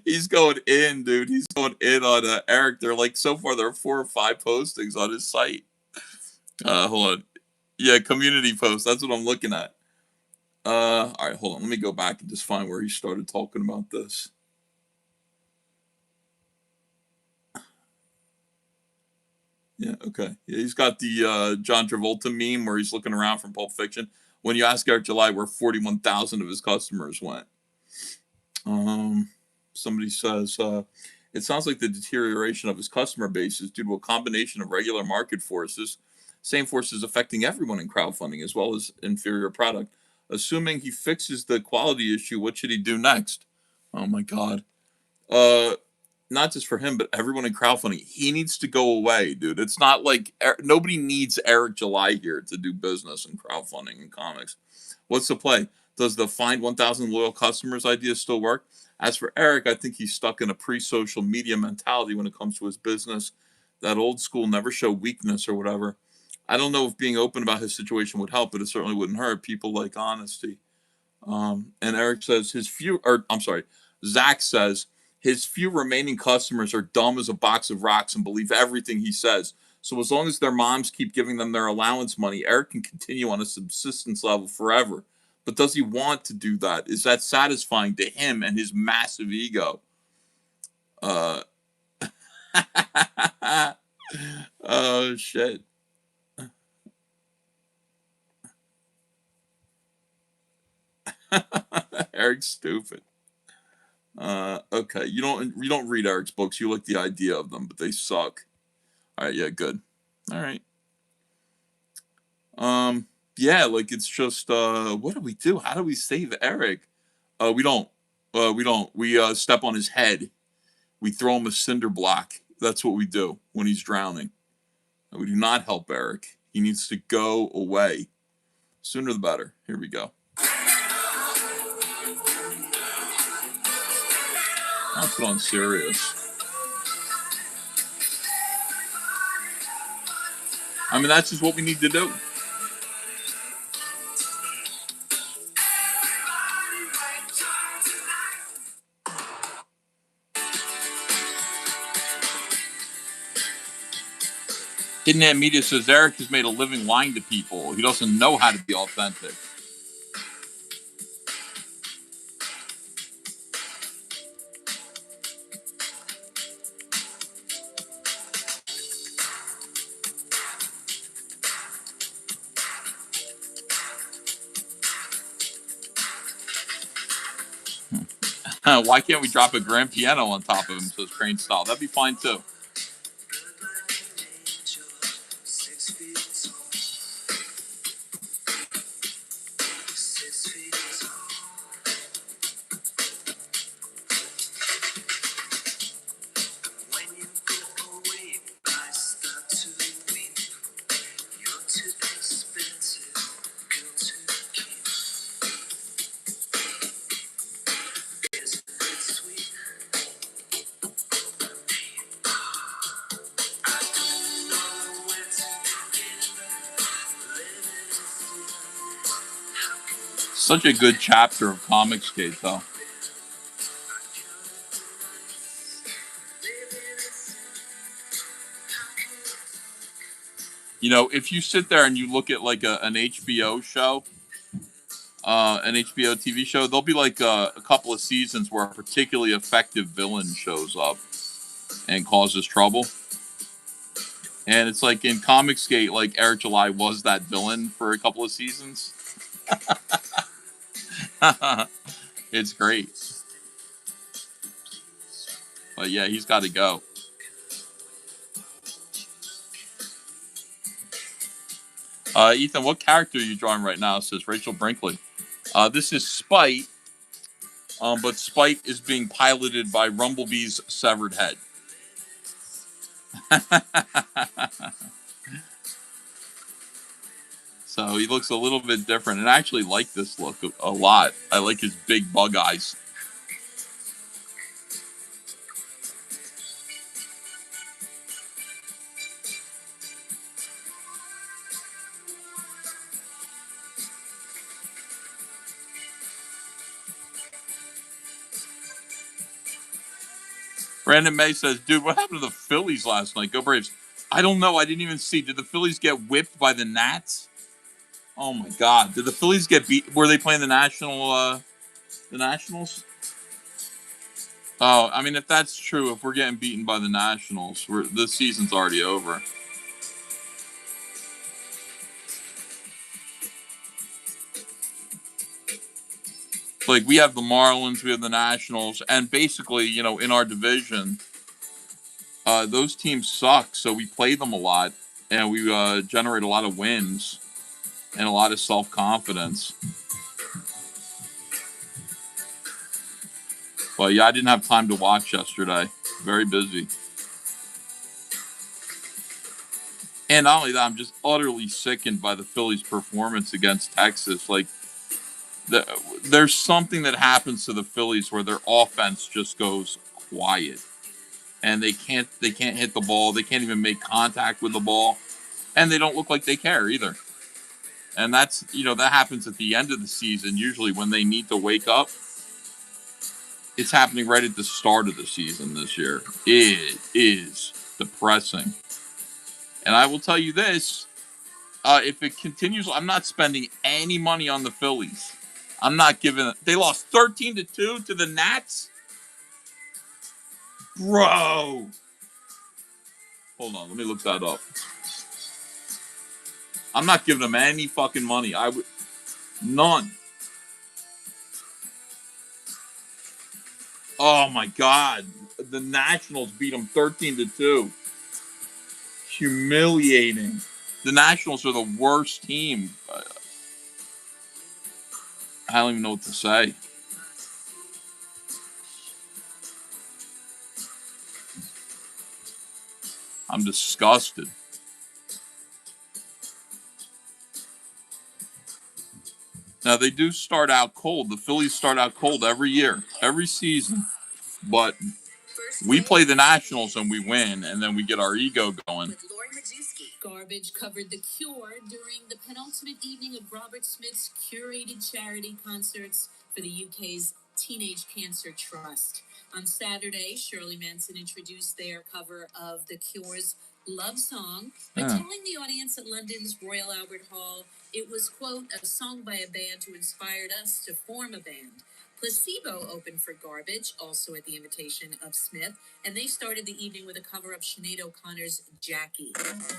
He's going in, dude. He's going in on Eric. So far, there are 4 or 5 postings on his site. Hold on. Yeah, community post. That's what I'm looking at. All right, hold on. Let me go back and just find where he started talking about this. Yeah, okay. Yeah, he's got the John Travolta meme where he's looking around from Pulp Fiction. When you ask Eric July where 41,000 of his customers went. Somebody says, it sounds like the deterioration of his customer base is due to a combination of regular market forces, same forces affecting everyone in crowdfunding, as well as inferior product. Assuming he fixes the quality issue, what should he do next? Oh my God. Not just for him, but everyone in crowdfunding. He needs to go away, dude. It's not like nobody needs Eric July here to do business in crowdfunding and comics. What's the play? Does the find 1,000 loyal customers idea still work? As for Eric, I think he's stuck in a pre-social media mentality when it comes to his business. That old school never show weakness or whatever. I don't know if being open about his situation would help, but it certainly wouldn't hurt. People like honesty. And Eric says Zach says his few remaining customers are dumb as a box of rocks and believe everything he says. So as long as their moms keep giving them their allowance money, Eric can continue on a subsistence level forever. But does he want to do that? Is that satisfying to him and his massive ego? Oh, shit. Eric's stupid. Okay, you don't read Eric's books. You like the idea of them, but they suck. All right, yeah, good. All right. Yeah, like it's just what do we do? How do we save Eric? We don't. We step on his head. We throw him a cinder block. That's what we do when he's drowning. We do not help Eric. He needs to go away. Sooner the better. Here we go. I'll put on serious. I mean, that's just what we need to do. Hidden Hand Media says Eric has made a living lying to people. He doesn't know how to be authentic. Why can't we drop a grand piano on top of him, says Crane Style? That'd be fine too. Such a good chapter of Comicsgate, though. You know, if you sit there and you look at like an HBO show, an HBO TV show, there'll be like a couple of seasons where a particularly effective villain shows up and causes trouble. And it's like in Comicsgate, like Eric July was that villain for a couple of seasons. It's great. But yeah, he's got to go. Ethan, what character are you drawing right now? Says Rachel Brinkley. This is Spite, but Spite is being piloted by Rumblebee's severed head. So he looks a little bit different, and I actually like this look a lot. I like his big bug eyes. Brandon May says, dude, what happened to the Phillies last night? Go Braves. I don't know. I didn't even see. Did the Phillies get whipped by the Nats? Oh, my God. Did the Phillies get beat? Were they playing the Nationals? Oh, I mean, if that's true, if we're getting beaten by the Nationals, the season's already over. Like, we have the Marlins, we have the Nationals, and basically, you know, in our division, those teams suck, so we play them a lot, and we generate a lot of wins and a lot of self-confidence. But yeah, I didn't have time to watch yesterday. Very busy. And not only that, I'm just utterly sickened by the Phillies' performance against Texas. Like, there's something that happens to the Phillies where their offense just goes quiet, and they can't hit the ball. They can't even make contact with the ball, and they don't look like they care either. And that's, you know, that happens at the end of the season usually when they need to wake up. It's happening right at the start of the season this year. It is depressing. And I will tell you this, if it continues, I'm not spending any money on the Phillies. I'm not giving it. They lost 13-2 to the Nats? Bro. Hold on, let me look that up. I'm not giving them any fucking money. None. Oh my God. The Nationals beat them 13-2. Humiliating. The Nationals are the worst team. I don't even know what to say. I'm disgusted. Now, they do start out cold. The Phillies start out cold every year, every season. but we play the Nationals and we win, and then we get our ego going. Garbage covered The Cure during the penultimate evening of Robert Smith's curated charity concerts for the UK's Teenage Cancer Trust. On Saturday, Shirley Manson introduced their cover of The Cure's Love Song by telling the audience at London's Royal Albert Hall it was, quote, a song by a band who inspired us to form a band. Placebo opened for Garbage, also at the invitation of Smith, and they started the evening with a cover of Sinead O'Connor's Jackie.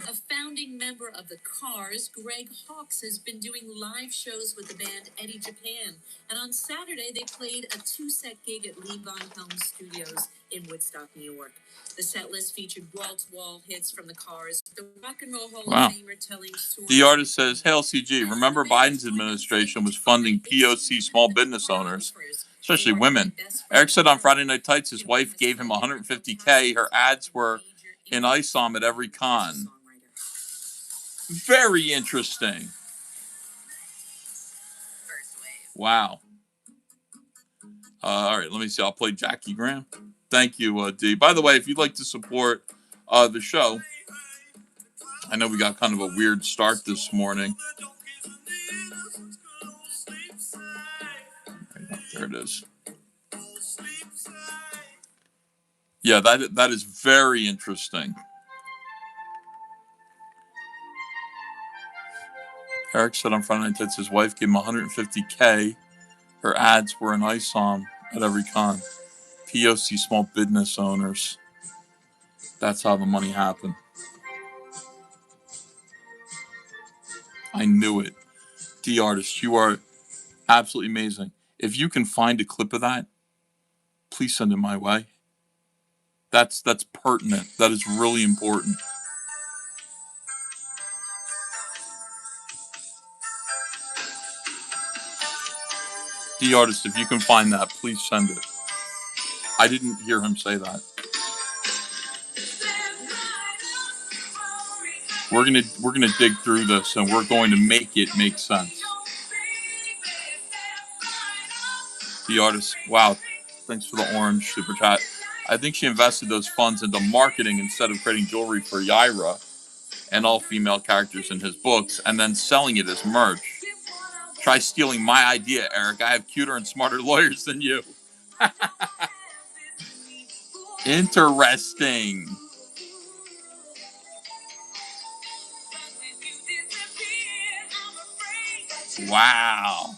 A founding member of the Cars, Greg Hawkes, has been doing live shows with the band Eddie Japan, and on Saturday they played a 2-set gig at Lee Von Helm Studios in Woodstock, New York. The set list featured wall-to-wall hits from the Cars, the Rock and Roll Hall of Famer telling stories. The artist says, "Hey LCG, remember Biden's administration was funding POC small business owners, especially women. Eric said on Friday Night Tights his wife gave him $150K. Her ads were in ISOM at every con." Very interesting. Wow. All right, let me see. I'll play Jackie Graham. Thank you, D. By the way, if you'd like to support the show, I know we got kind of a weird start this morning. There it is. Yeah, that is very interesting. Eric said on Friday Night Tights his wife gave him $150K. Her ads were in ISOM at every con. POC small business owners. That's how the money happened. I knew it. D artist, you are absolutely amazing. If you can find a clip of that, please send it my way. That's pertinent. That is really important. D artist, if you can find that, please send it. I didn't hear him say that. We're gonna dig through this and we're going to make it make sense. The artist, wow, thanks for the orange super chat. I think she invested those funds into marketing instead of creating jewelry for Yaira and all female characters in his books and then selling it as merch. Try stealing my idea, Eric. I have cuter and smarter lawyers than you. Interesting. Wow.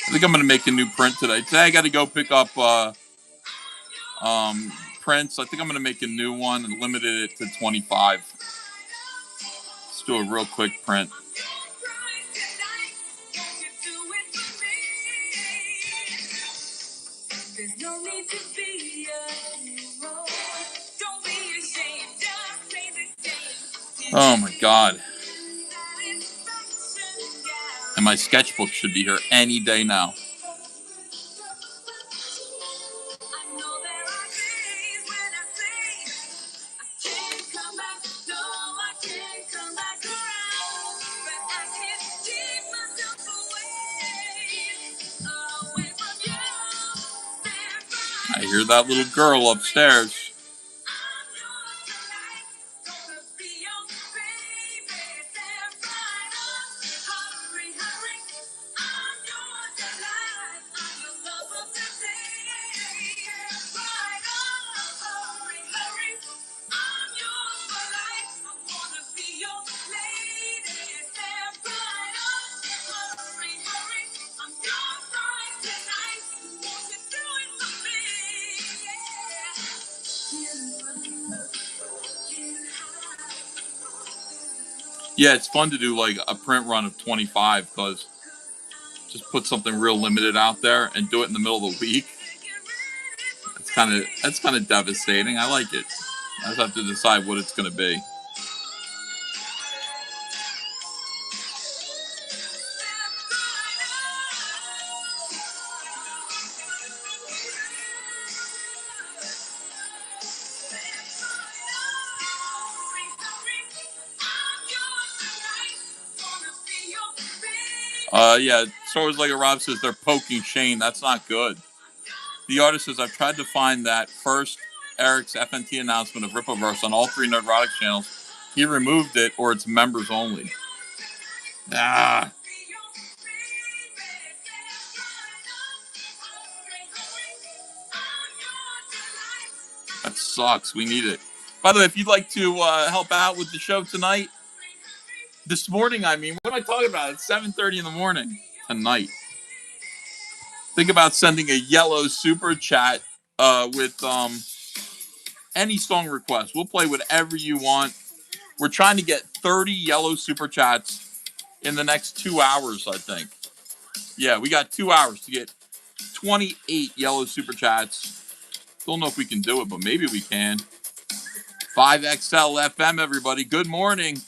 I think I'm going to make a new print today. Today I got to go pick up prints. I think I'm going to make a new one and limited it to 25. Let's do a real quick print. Oh my God. And my sketchbook should be here any day now. I hear that little girl upstairs. Yeah, it's fun to do like a print run of 25 because just put something real limited out there and do it in the middle of the week. That's kind of devastating. I like it. I just have to decide what it's going to be. Yeah, Stories Like a Rob says they're poking Shane. That's not good. The artist says, I've tried to find that first Eric's FNT announcement of Ripaverse on all 3 Nerdrotics channels. He removed it, or it's members only. Ah. That sucks. We need it. By the way, if you'd like to help out with the show tonight, this morning, I mean, what am I talking about? It's 7:30 in the morning tonight. Think about sending a yellow super chat with any song request. We'll play whatever you want. We're trying to get 30 yellow super chats in the next 2 hours, I think. Yeah, we got 2 hours to get 28 yellow super chats. Don't know if we can do it, but maybe we can. 5XL FM, everybody. Good morning.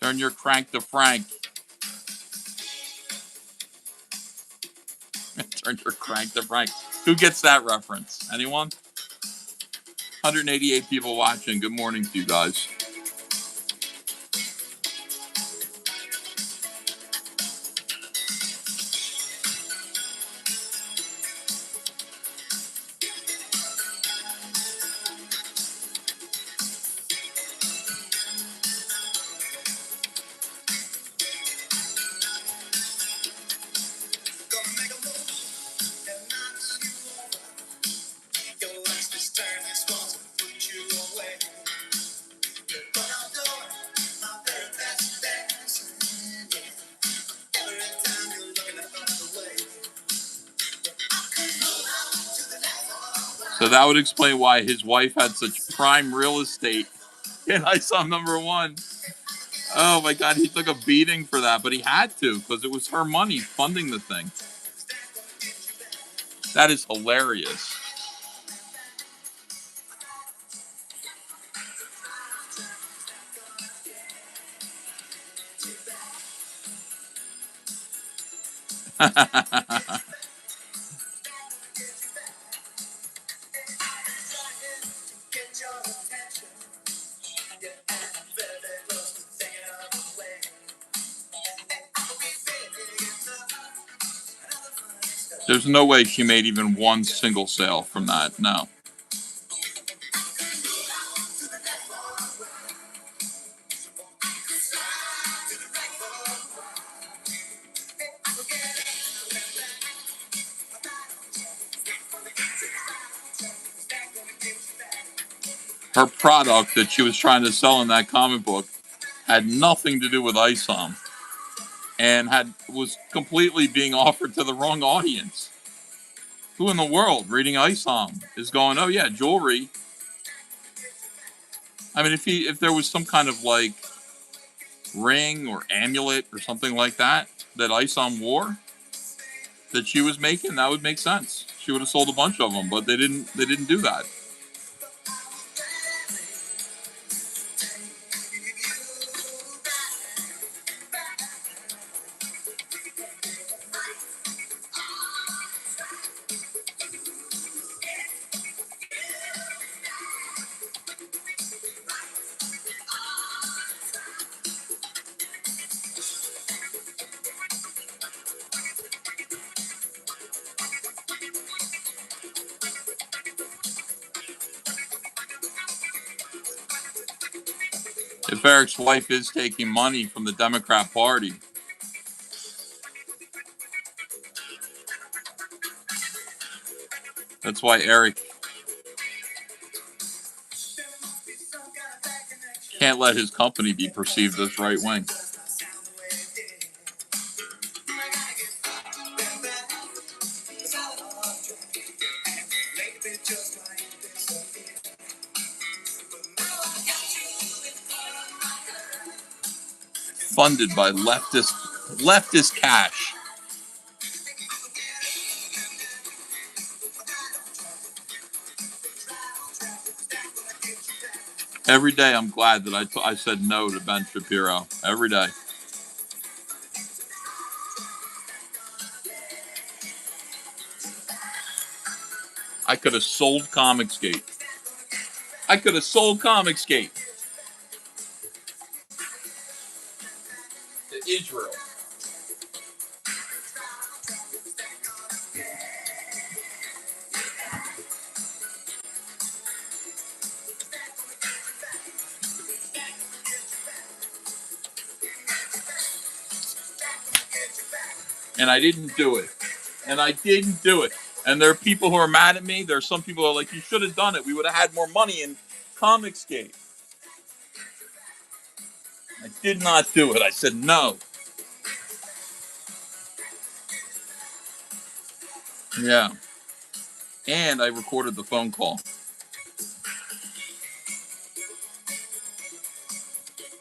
Turn your crank to Frank. Turn your crank to Frank. Who gets that reference? Anyone? 188 people watching. Good morning to you guys. So that would explain why his wife had such prime real estate in ISOM #1. Oh my God, he took a beating for that, but he had to because it was her money funding the thing. That is hilarious. There's no way she made even one single sale from that. No. Her product that she was trying to sell in that comic book had nothing to do with ISOM and was completely being offered to the wrong audience. Who in the world reading ISOM is going, oh yeah, jewelry? I mean, if there was some kind of like ring or amulet or something like that ISOM wore that she was making, that would make sense. She would have sold a bunch of them, but they didn't do that. If Eric's wife is taking money from the Democrat Party, that's why Eric can't let his company be perceived as right wing. Funded by leftist cash. Every day I'm glad that I said no to Ben Shapiro. Every day. I could have sold Comicsgate. I could have sold Comicsgate to Israel. And I didn't do it. And I didn't do it. And there are people who are mad at me. There are some people who are like, you should have done it. We would have had more money in Comicsgate. I did not do it. I said no. Yeah. And I recorded the phone call.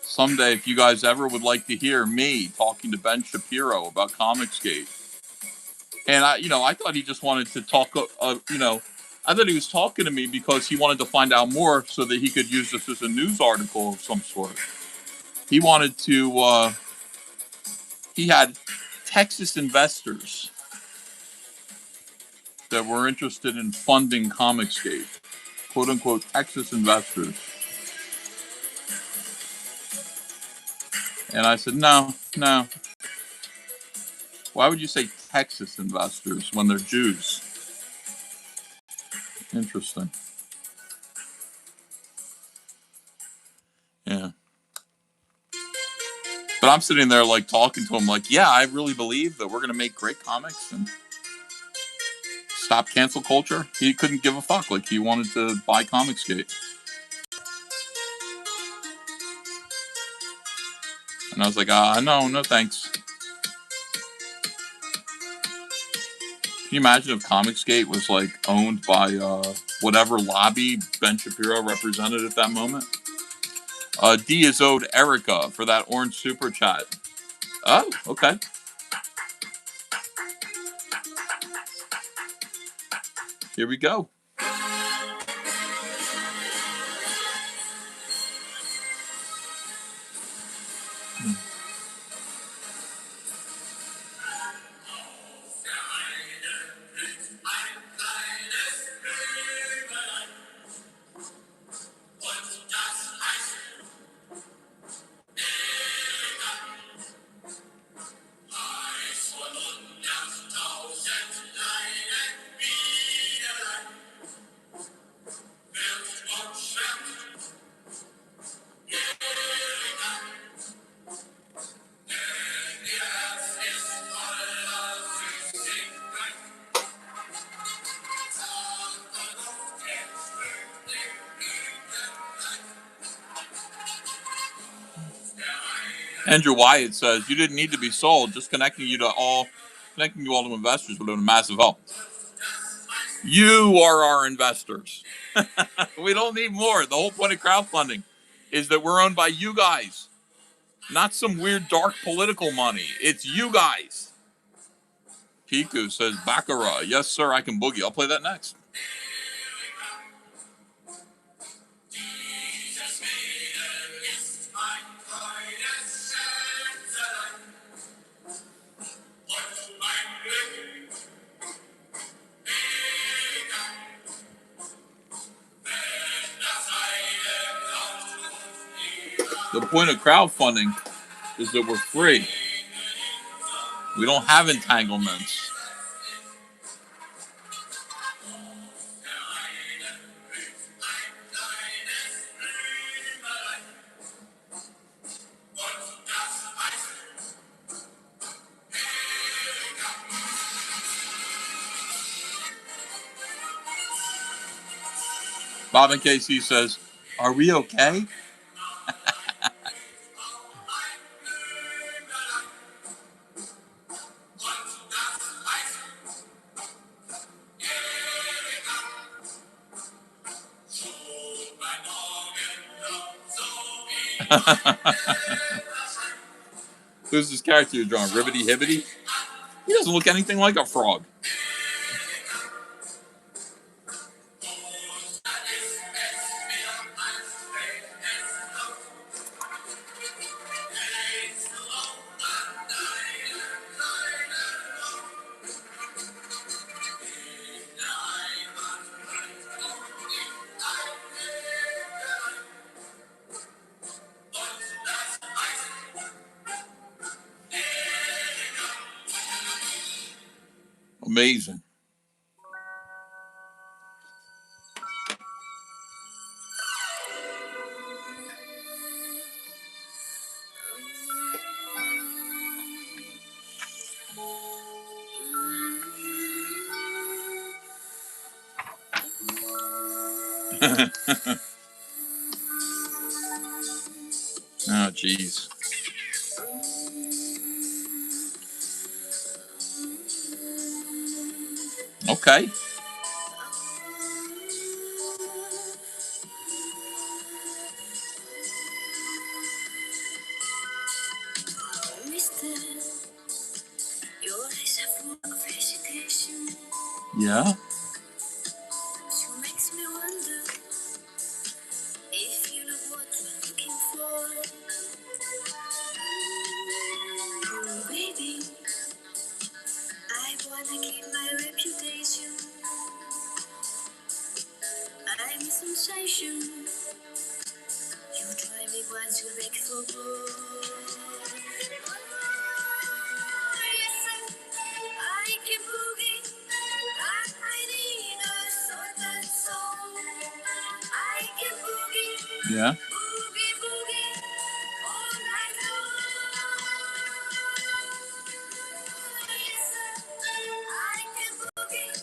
Someday, if you guys ever would like to hear me talking to Ben Shapiro about Comicsgate, and I thought he just wanted to talk, I thought he was talking to me because he wanted to find out more so that he could use this as a news article of some sort. He wanted to, he had Texas investors that were interested in funding Comicsgate, quote unquote, Texas investors. And I said, no. Why would you say Texas investors when they're Jews? Interesting. Yeah. But I'm sitting there like talking to him like, yeah, I really believe that we're going to make great comics and stop cancel culture. He couldn't give a fuck. Like he wanted to buy Comicsgate. And I was like, no thanks. Can you imagine if Comicsgate was like owned by whatever lobby Ben Shapiro represented at that moment? D is owed Erica for that orange super chat. Oh, okay. Here we go. Andrew Wyatt says you didn't need to be sold, just connecting you all to investors would have been a massive help. You are our investors. We don't need more. The whole point of crowdfunding is that we're owned by you guys, not some weird dark political money. It's you guys. Piku says Baccarat. Yes, sir, I can boogie. I'll play that next. The point of crowdfunding is that we're free. We don't have entanglements. Bob and KC says, are we okay? Who's this character you're drawing? Ribbity Hibbity? He doesn't look anything like a frog. Amazing. Oh, jeez. Okay. Mister, your eyes are full of hesitation. Yeah. She makes me wonder if you know what you're looking for. Baby, I wanna keep my reputation. I'm a sensation. You try me once, you beg for more. Yes, I can boogie, but I need a certain song. I can boogie, Yeah. boogie, boogie, all night long. Yes, I can boogie.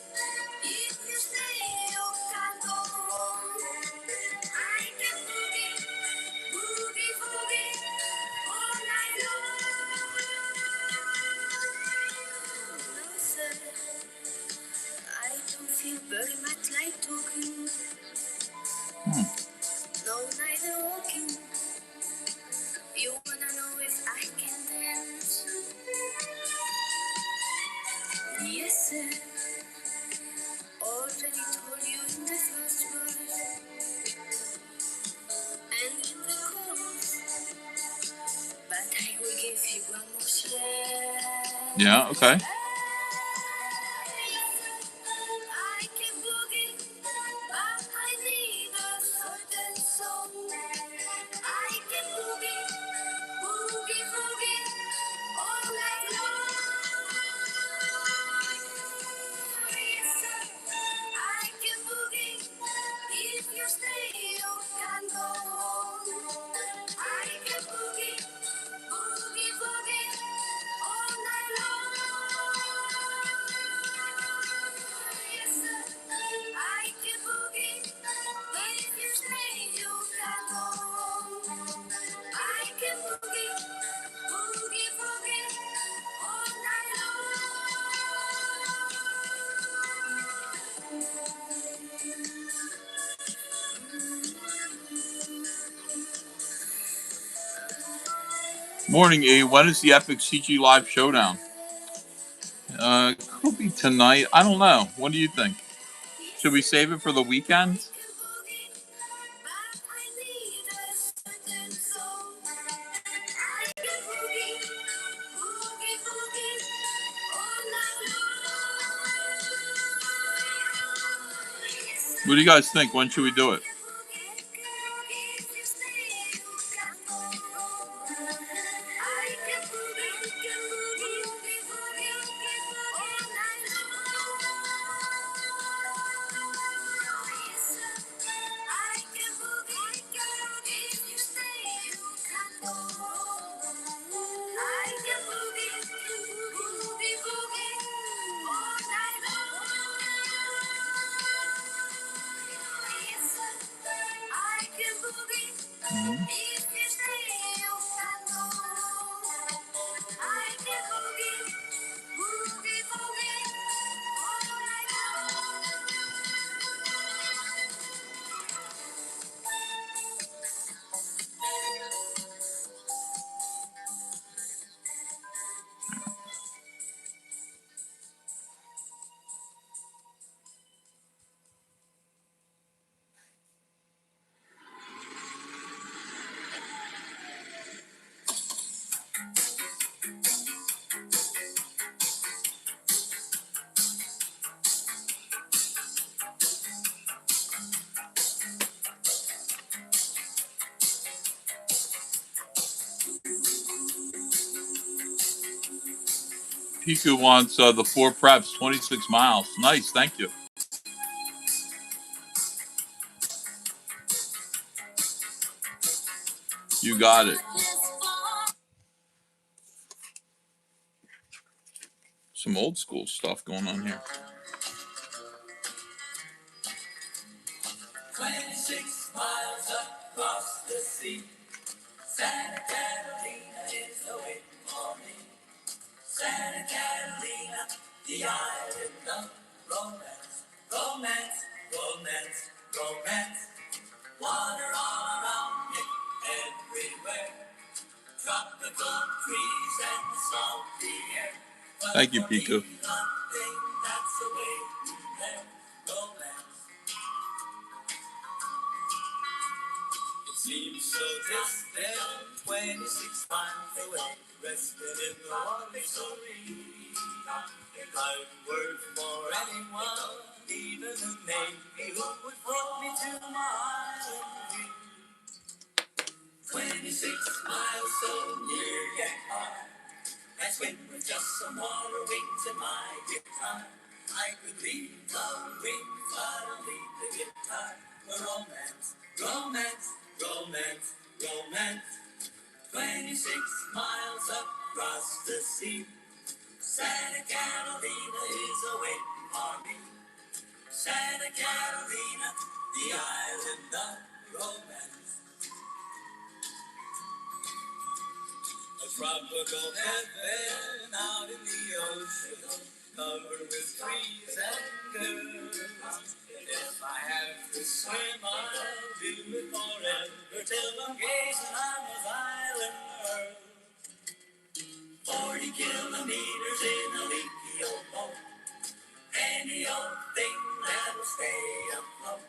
If you stay, you can't go wrong. I can boogie, boogie, boogie, all night long. No, sir, I don't feel very much like talking. No, neither walking. You wanna know if I can dance? Yes, sir. Already told you in the first verse and in the chorus, but I will give you one more chance. Yeah. Okay. I can boogie, but I need a certain song. I can boogie, boogie, boogie, all night long. Yes, I can boogie. If you stay, you can go home. I can boogie, boogie, boogie, all night long. Yes, I can boogie. If you stay, you can go home. I can boogie, boogie, boogie, all night Morning, E. When is the Epic CG Live Showdown? Could be tonight. I don't know. What do you think? Should we save it for the weekend? What do you guys think? When should we do it? Piku wants the 4 preps, 26 miles. Nice, thank you. You got it. Some old school stuff going on here. 26 miles across the sea. Santa Catalina is awaiting for me. Santa Catalina, the island of romance. Romance, romance, romance. Water all around me, everywhere. Tropical trees and salty air. Thank you, Piku. Nothing that's awaiting there. Romance. It seems so distant, 26 miles away, rested in the water so serene. I'd work for anyone, even the Navy, who would float me to my island dream. 26 miles so near yet far, I swim with just some water wings and my guitar. I could leave the wings, but I'll leave the guitar for romance, romance, romance, romance. 26 miles across the sea. Santa Catalina is awaiting for me. Santa Catalina, the island of romance. A tropical heaven out in the ocean, covered with trees and girls. If I have to swim, I'll do it forever till I'm gazing on those island world. 40 kilometers in a leaky old boat. Any old thing that'll stay afloat.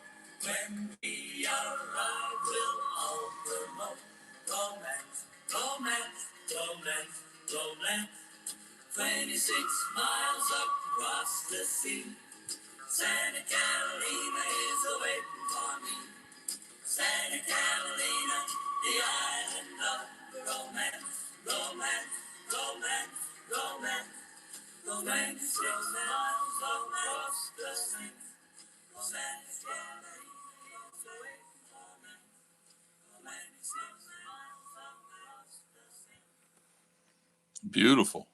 When we arrive, we'll all promote romance, romance, romance, romance. 26 miles across the sea. Santa Catalina is awaiting for me. Santa Catalina, the island of romance, romance, romance, romance. 26 miles across the sea. Santa Catalina is awaiting for me. 26 miles across the sea. Beautiful.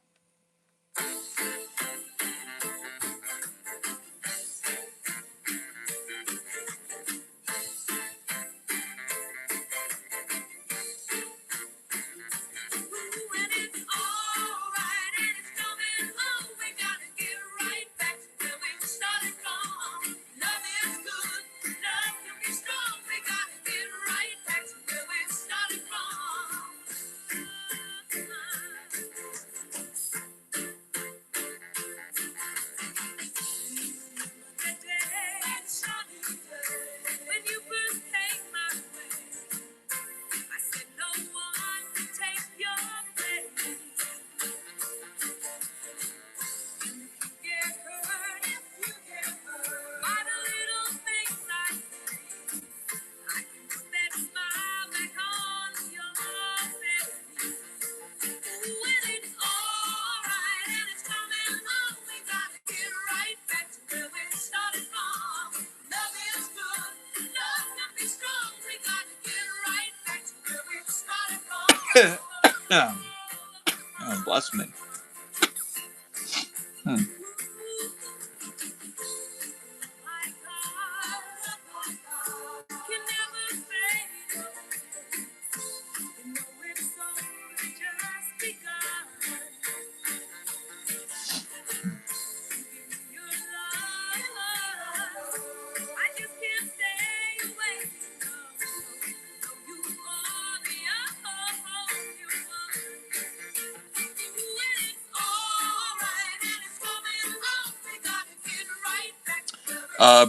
Oh, bless me.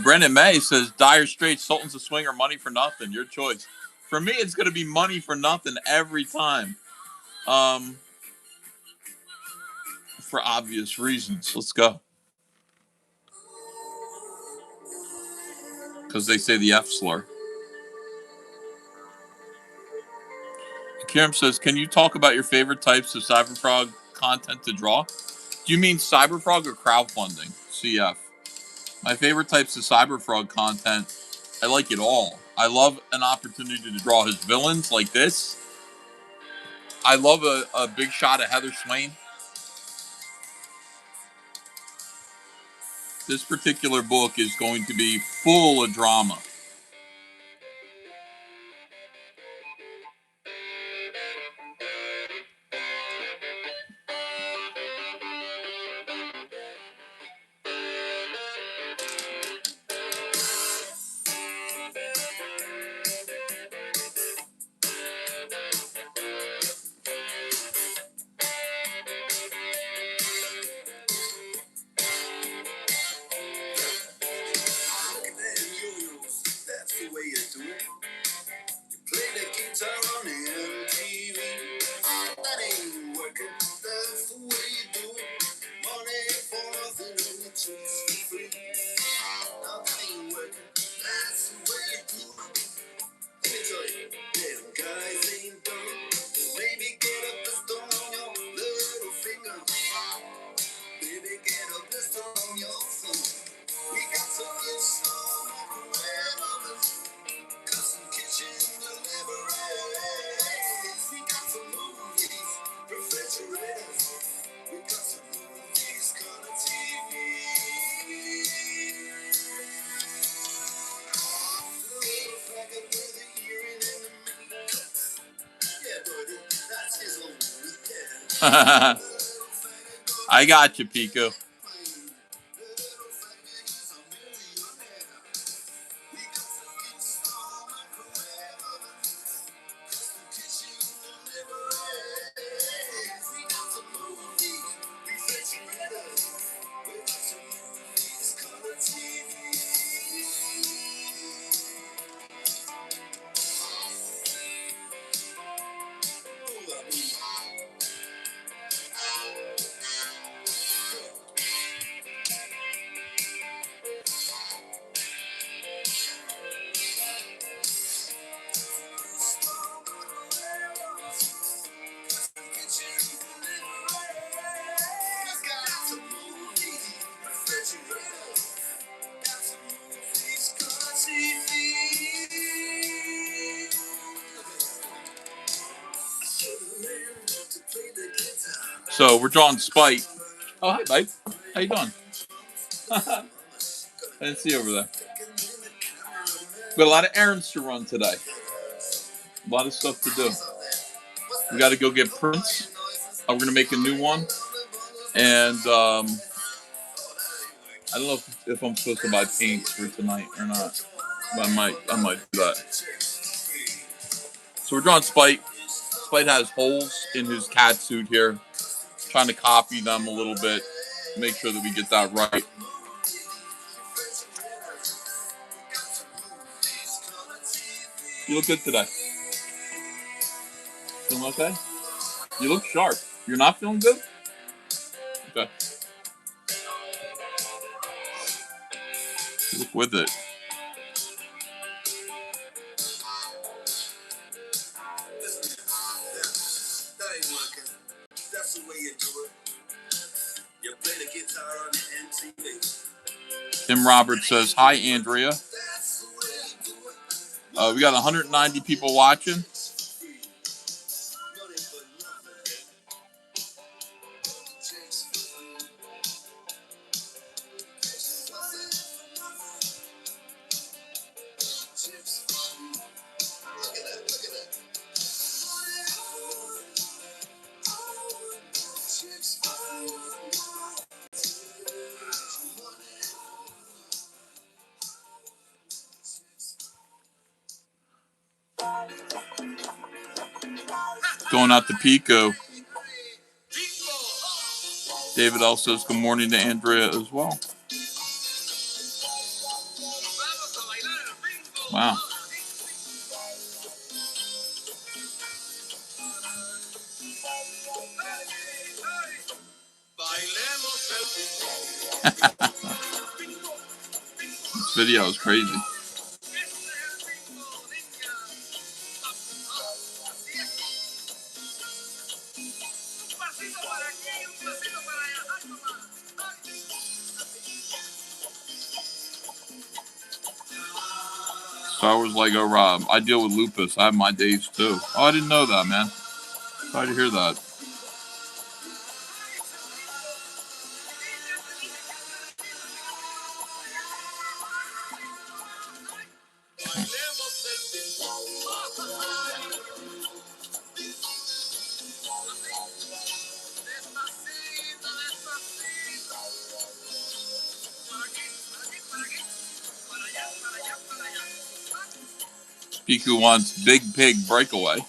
Brendan May says, Dire Straits, Sultans of Swing, or Money for Nothing. Your choice. For me, it's going to be Money for Nothing every time. For obvious reasons. Let's go. Because they say the F slur. Kiram says, can you talk about your favorite types of CyberFrog content to draw? Do you mean CyberFrog or crowdfunding? CF. My favorite types of CyberFrog content, I like it all. I love an opportunity to draw his villains like this. I love a big shot of Heather Swain. This particular book is going to be full of drama. Look at them yo-yos, that's the way you do it. You play the guitar on MTV. That ain't working, that's the way you do it. Money for nothing and the chicks for free. Now that ain't working, that's the way you do it. Let me tell you, them guys ain't done. Maybe get a pistol on your little finger. Baby, get a pistol on your thumb. We got some install microwave ovens, custom kitchen deliveries. We got some movies, refrigerators. We got some movies, color TV. Little faggot with the earring and the makeup. Yeah, buddy, that's his own. Yeah. I got you, Pico. So we're drawing Spite. Oh, hi, Mike. How you doing? I didn't see you over there. We got a lot of errands to run today. A lot of stuff to do. We got to go get prints. We're going to make a new one. And I don't know if I'm supposed to buy paints for tonight or not. But I might do that. So we're drawing Spite. Spite has holes in his cat suit here. Trying to copy them a little bit. Make sure that we get that right. You look good today. Feeling okay? You look sharp. You're not feeling good? Okay. You look with it. That ain't working. That's the way you do it. You play the guitar on the MTV. Tim Roberts says, hi, Andrea. We got 190 people watching. Going out to Pico. David L says good morning to Andrea as well. Wow. This video is crazy. Star Wars Lego Rob. I deal with lupus. I have my days too. Oh, I didn't know that, man. Sorry to hear that. Piku wants Big Pig Breakaway.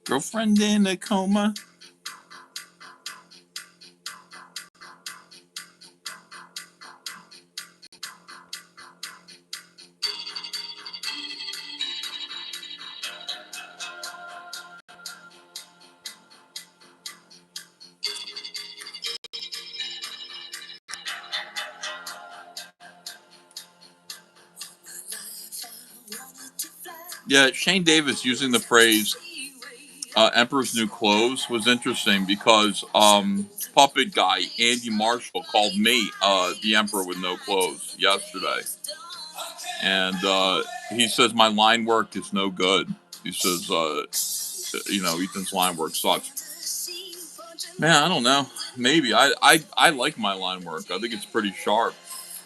Girlfriend in a coma. Yeah, Shane Davis using the phrase Emperor's New Clothes was interesting because puppet guy Andy Marshall called me the Emperor with no clothes yesterday. And he says my line work is no good. He says, Ethan's line work sucks. Man, I don't know. Maybe. I like my line work. I think it's pretty sharp.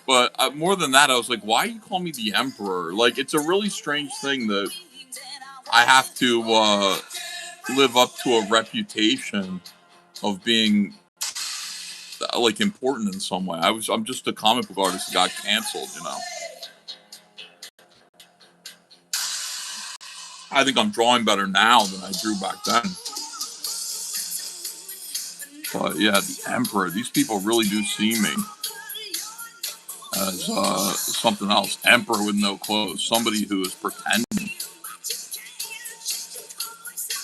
But more than that, I was like, why you call me the Emperor? Like, it's a really strange thing that I have to live up to a reputation of being like important in some way. I'm just a comic book artist that got canceled, I think I'm drawing better now than I drew back then. But yeah, the Emperor, these people really do see me as something else. Emperor with no clothes, somebody who is pretending.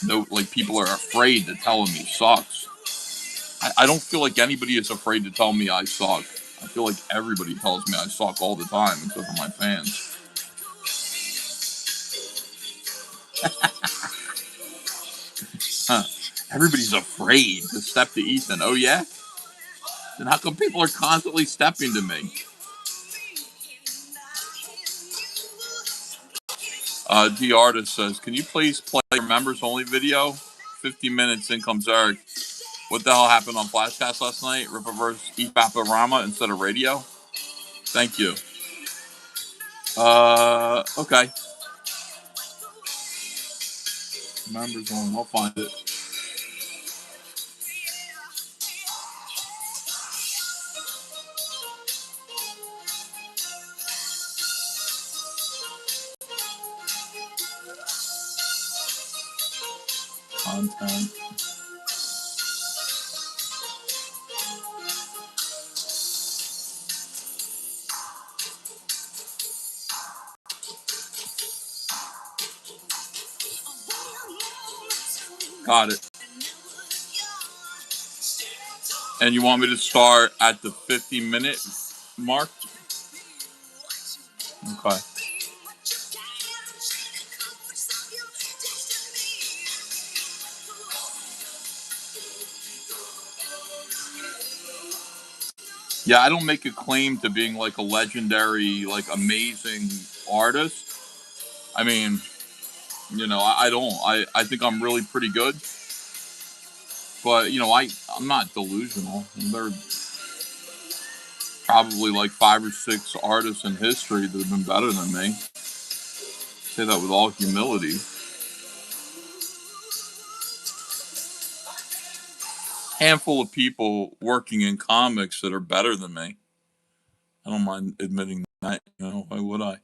No, like people are afraid to tell him he sucks. I don't feel like anybody is afraid to tell me I suck. I feel like everybody tells me I suck all the time, except for my fans. Huh. Everybody's afraid to step to Ethan. Oh, yeah? Then how come people are constantly stepping to me? The artist says, can you please play your members only video? 50 minutes in comes Eric. What the hell happened on Flashcast last night? Rippaverse eat Baparama instead of radio? Thank you. Okay. Members only, I'll find it. Content. Got it. And you want me to start at the 50-minute mark? Okay. Yeah, I don't make a claim to being like a legendary, like amazing artist. I mean, You know, I don't. I think I'm really pretty good. But, you know, I'm not delusional. There are probably like 5 or 6 artists in history that have been better than me. I say that with all humility. Handful of people working in comics that are better than me. I don't mind admitting that. You know, why would I?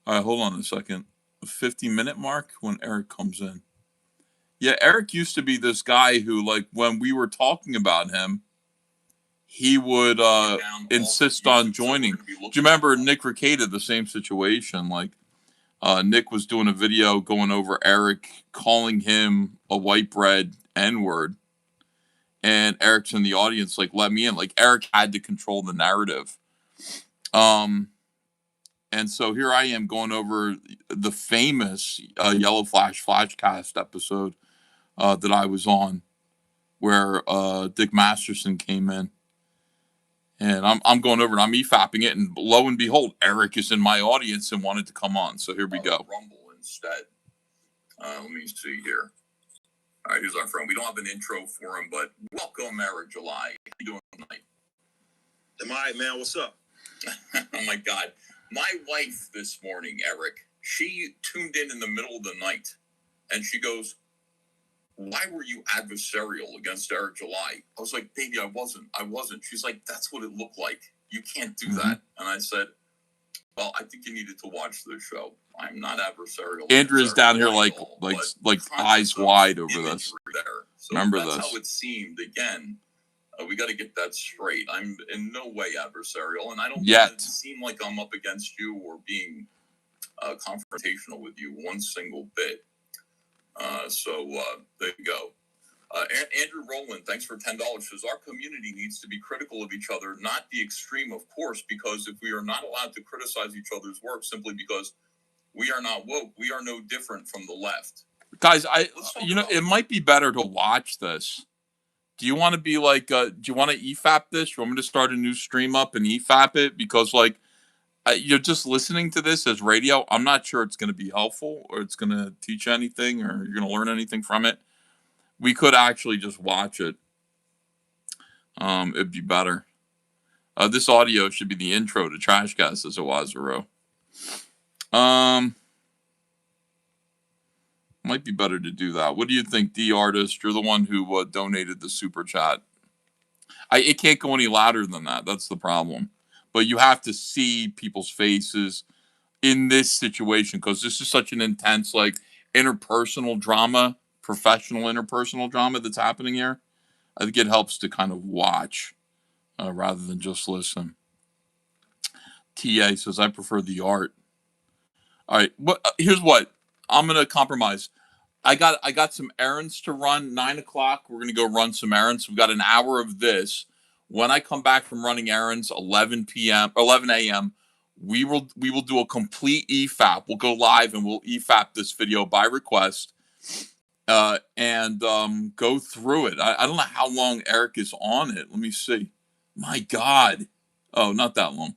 All right, hold on a second. The 50-minute mark when Eric comes in. Yeah, Eric used to be this guy who, like, when we were talking about him, he would insist on joining. Do you remember Nick Ricada, the same situation? Like, Nick was doing a video going over Eric calling him a white bread N-word. And Eric's in the audience, like, let me in. Like, Eric had to control the narrative. And so here I am going over the famous Yellow Flash Flashcast episode that I was on, where Dick Masterson came in. And I'm going over and I'm EFAPing it, and lo and behold, Eric is in my audience and wanted to come on. So here we go. Rumble instead. Let me see here. All right, here's our friend. We don't have an intro for him, but welcome, Eric July. How you doing tonight? I'm all right, man. What's up? Oh, my God. My wife this morning, Eric, she tuned in the middle of the night, and she goes, why were you adversarial against Eric July? I was like, baby, I wasn't. She's like, that's what it looked like. You can't do that. And I said, well, I think you needed to watch the show. I'm not adversarial. Andrew's down here like eyes wide over this. There. So remember that's this. That's how it seemed. Again, we got to get that straight. I'm in no way adversurial, and I don't want it to seem like I'm up against you or being confrontational with you one single bit. So there you go. Andrew Rowland, thanks for $10. Says our community needs to be critical of each other, not the extreme, of course, because if we are not allowed to criticize each other's work simply because we are not woke, we are no different from the left. Guys, it might be better to watch this. Do you want to be like, do you want to EFAP this? You want me to start a new stream up and EFAP it? Because, like, you're just listening to this as radio. I'm not sure it's going to be helpful or it's going to teach anything or you're going to learn anything from it. We could actually just watch it. It'd be better. This audio should be the intro to Trashcast as it was, Ro. Might be better to do that. What do you think, D Artist? You're the one who donated the super chat. It can't go any louder than that. That's the problem. But you have to see people's faces in this situation because this is such an intense, like, interpersonal drama, professional interpersonal drama that's happening here. I think it helps to kind of watch rather than just listen. TA says, I prefer the art. All right. Here's what. I'm going to compromise. I got some errands to run. 9 o'clock. We're going to go run some errands. We've got an hour of this. When I come back from running errands, 11 a.m., we will do a complete EFAP. We'll go live and we'll EFAP this video by request and go through it. I don't know how long Eric is on it. Let me see. My God. Oh, not that long.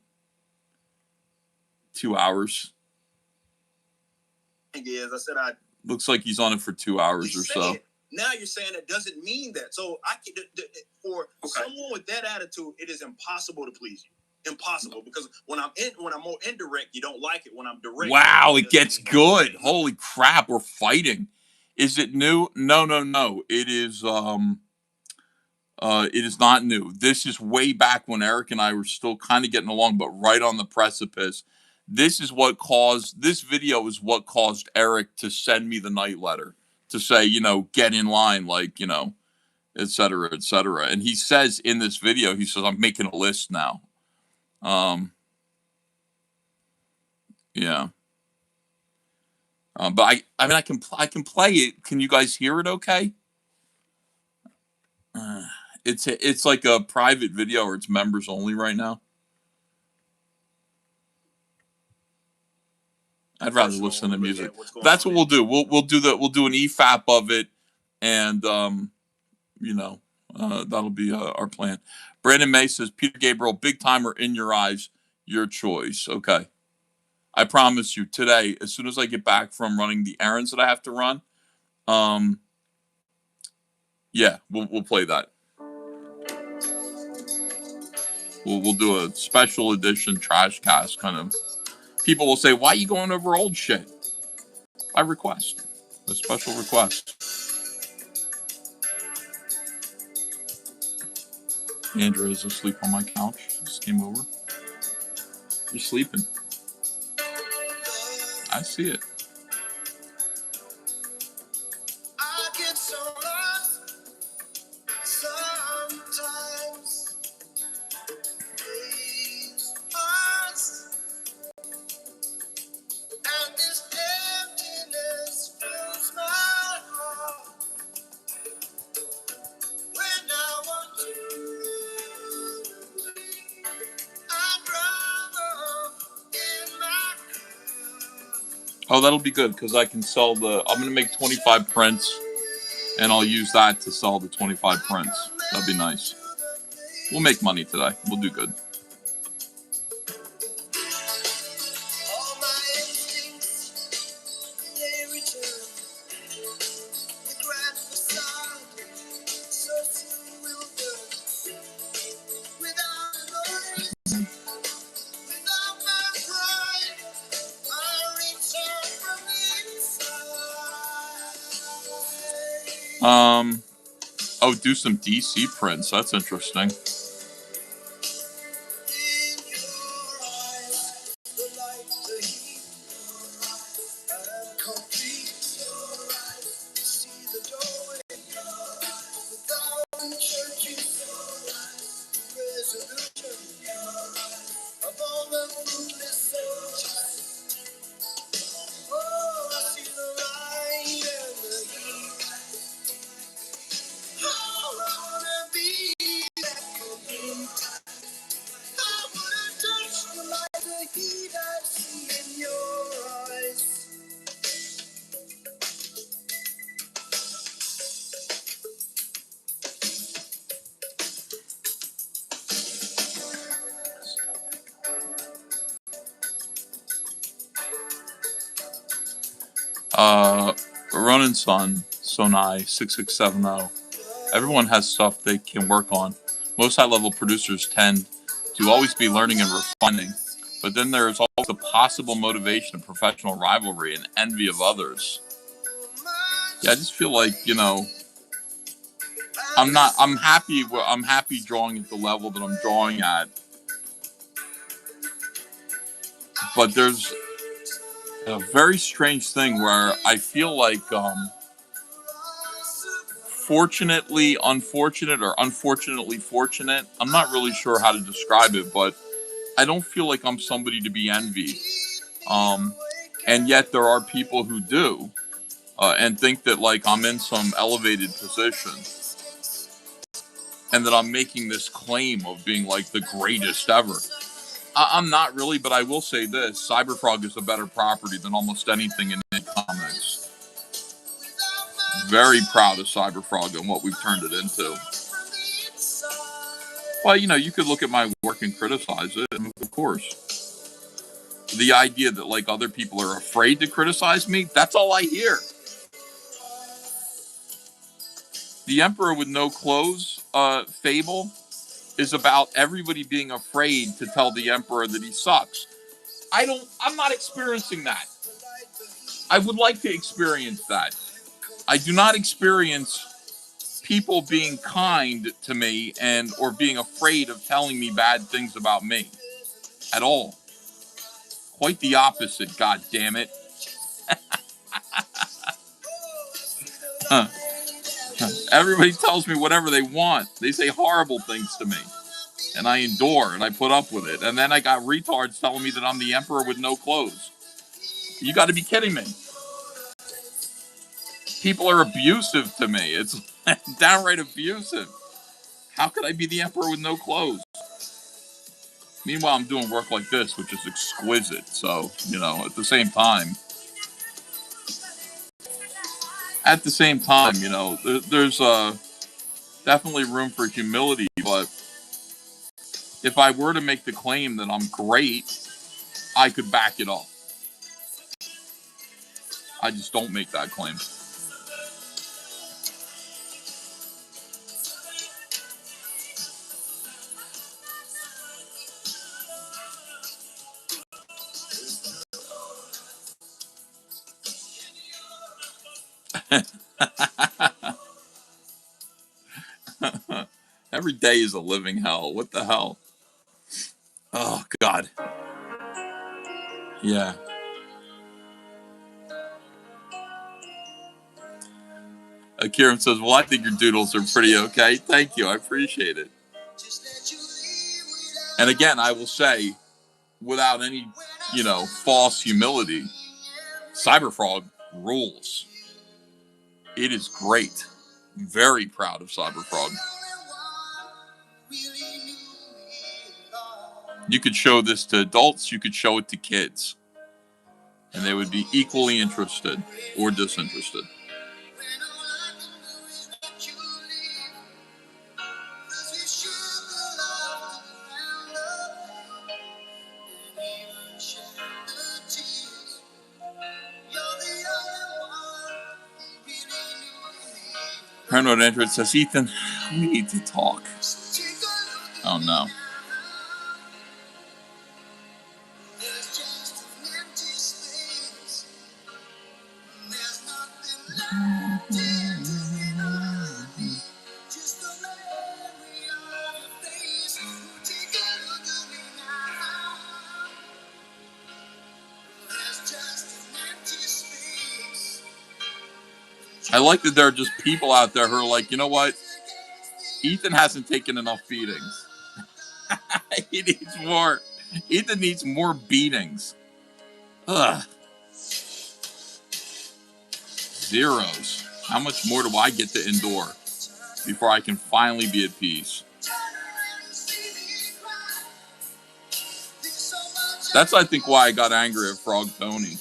2 hours. Is I said looks like he's on it for 2 hours or so. Now you're saying it doesn't mean that. So for someone with that attitude, it is impossible to please you. Impossible, because when I'm more indirect, you don't like it. When I'm direct, wow, it gets good. Holy crap, we're fighting. Is it new? No. It is not new. This is way back when Eric and I were still kind of getting along, but right on the precipice. This video is what caused Eric to send me the night letter to say, get in line, like, et cetera, et cetera. And he says in this video, he says, I'm making a list now. Yeah. But I can play it. Can you guys hear it okay? It's like a private video or it's members only right now. I'd rather listen to music. That's what we'll do. We'll do an EFAP of it, and that'll be our plan. Brandon May says, Peter Gabriel, big timer in your eyes, your choice. Okay. I promise you today, as soon as I get back from running the errands that I have to run, yeah, we'll play that. We'll do a special edition trash cast kind of. People will say, "Why are you going over old shit?" By request, a special request. Andrew is asleep on my couch. Just came over. You're sleeping. I see it. I get so lost sometimes. Days pass, and this emptiness fills my heart. When I want you, I'd rather in my car. Oh, that'll be good because I can sell the. I'm gonna make 25 prints, and I'll use that to sell the 25 prints. That'd be nice. We'll make money today. We'll do good. All my instincts, they return. The grand facade, so soon will burn. Without noise, without my pride, I return from the inside. Oh, do some DC prints. That's interesting. In your eyes, the light, the heat, I'm complete. See the doorway, without churches, resolution of all the fruitless searches. Oh, I see the light and the heat. Oh, I wanna be that complete. I wanna touch the light, the heat I see in your eyes. Ronin Sun, Sonai 6670. Everyone has stuff they can work on. Most high-level producers tend to always be learning and refining, but then there is always the possible motivation of professional rivalry and envy of others. Yeah, I just feel like, I'm happy drawing at the level that I'm drawing at. But there's a very strange thing where I feel like, fortunately unfortunate or unfortunately fortunate. I'm not really sure how to describe it, but I don't feel like I'm somebody to be envied. And yet there are people who do, and think that like I'm in some elevated position and that I'm making this claim of being like the greatest ever. I'm not really, but I will say this: CyberFrog is a better property than almost anything in comics. Very proud of CyberFrog and what we've turned it into. Well, you could look at my work and criticize it, and of course. The idea that like other people are afraid to criticize me, that's all I hear. The Emperor with No Clothes fable is about everybody being afraid to tell the Emperor that he sucks. I'm not experiencing that. I would like to experience that. I do not experience people being kind to me or being afraid of telling me bad things about me at all. Quite the opposite, god damn it. Everybody tells me whatever they want. They say horrible things to me. And I endure and I put up with it. And then I got retards telling me that I'm the Emperor with no clothes. You got to be kidding me. People are abusive to me. It's downright abusive. How could I be the Emperor with no clothes? Meanwhile, I'm doing work like this, which is exquisite. So, at the same time, there's definitely room for humility. But if I were to make the claim that I'm great, I could back it up. I just don't make that claim. Every day is a living hell. What the hell? Oh, God. Yeah. Kieran says, well, I think your doodles are pretty okay. Thank you. I appreciate it. And again, I will say, without any, false humility, CYBERFROG rules. It is great. Very proud of CYBERFROG. You could show this to adults. You could show it to kids. And they would be equally interested or disinterested. Paranoid Android says, Ethan, we need to talk. Oh, no. I like that there are just people out there who are like, you know what? Ethan hasn't taken enough beatings. He needs more. Ethan needs more beatings. Ugh. Zeros. How much more do I get to endure before I can finally be at peace? That's, I think, why I got angry at Frog Tony.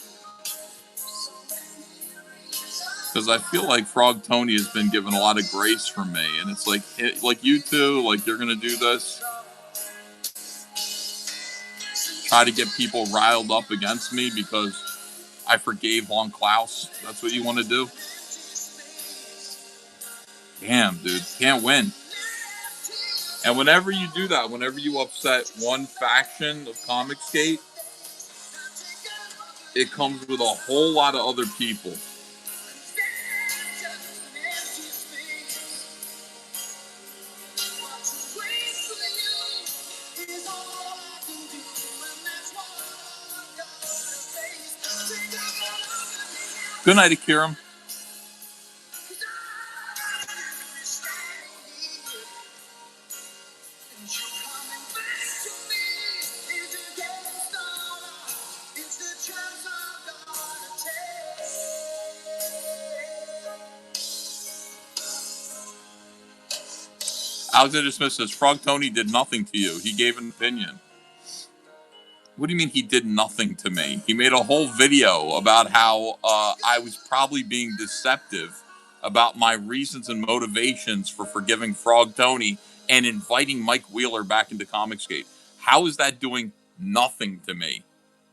Because I feel like Frog Tony has been given a lot of grace from me. And it's like you two, like you're going to do this. Try to get people riled up against me because I forgave Von Klaus. That's what you want to do? Damn, dude. Can't win. And whenever you do that, whenever you upset one faction of Comicsgate, it comes with a whole lot of other people. Good night, Akiram. Alexander Smith says, Frog Tony did nothing to you. He gave an opinion. What do you mean he did nothing to me? He made a whole video about how I was probably being deceptive about my reasons and motivations for forgiving Frog Tony and inviting Mike Wheeler back into Comicsgate. How is that doing nothing to me?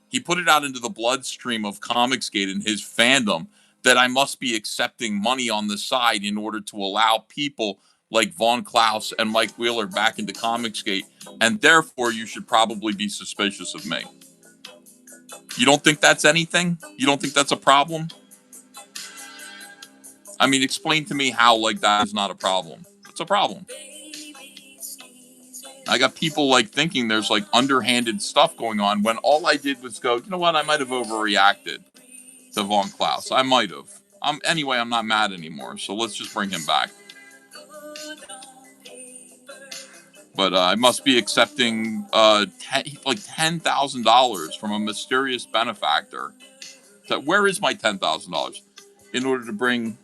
He put it out into the bloodstream of Comicsgate and his fandom that I must be accepting money on the side in order to allow people like Von Klaus and Mike Wheeler back into Comicsgate, and therefore you should probably be suspicious of me. You don't think that's anything? You don't think that's a problem? I mean, explain to me how, like, that is not a problem. It's a problem. I got people, like, thinking there's, like, underhanded stuff going on when all I did was go, you know what, I might have overreacted to Von Klaus. I might have. Anyway, I'm not mad anymore, so let's just bring him back. But I must be accepting $10,000 from a mysterious benefactor. So where is my $10,000? In order to bring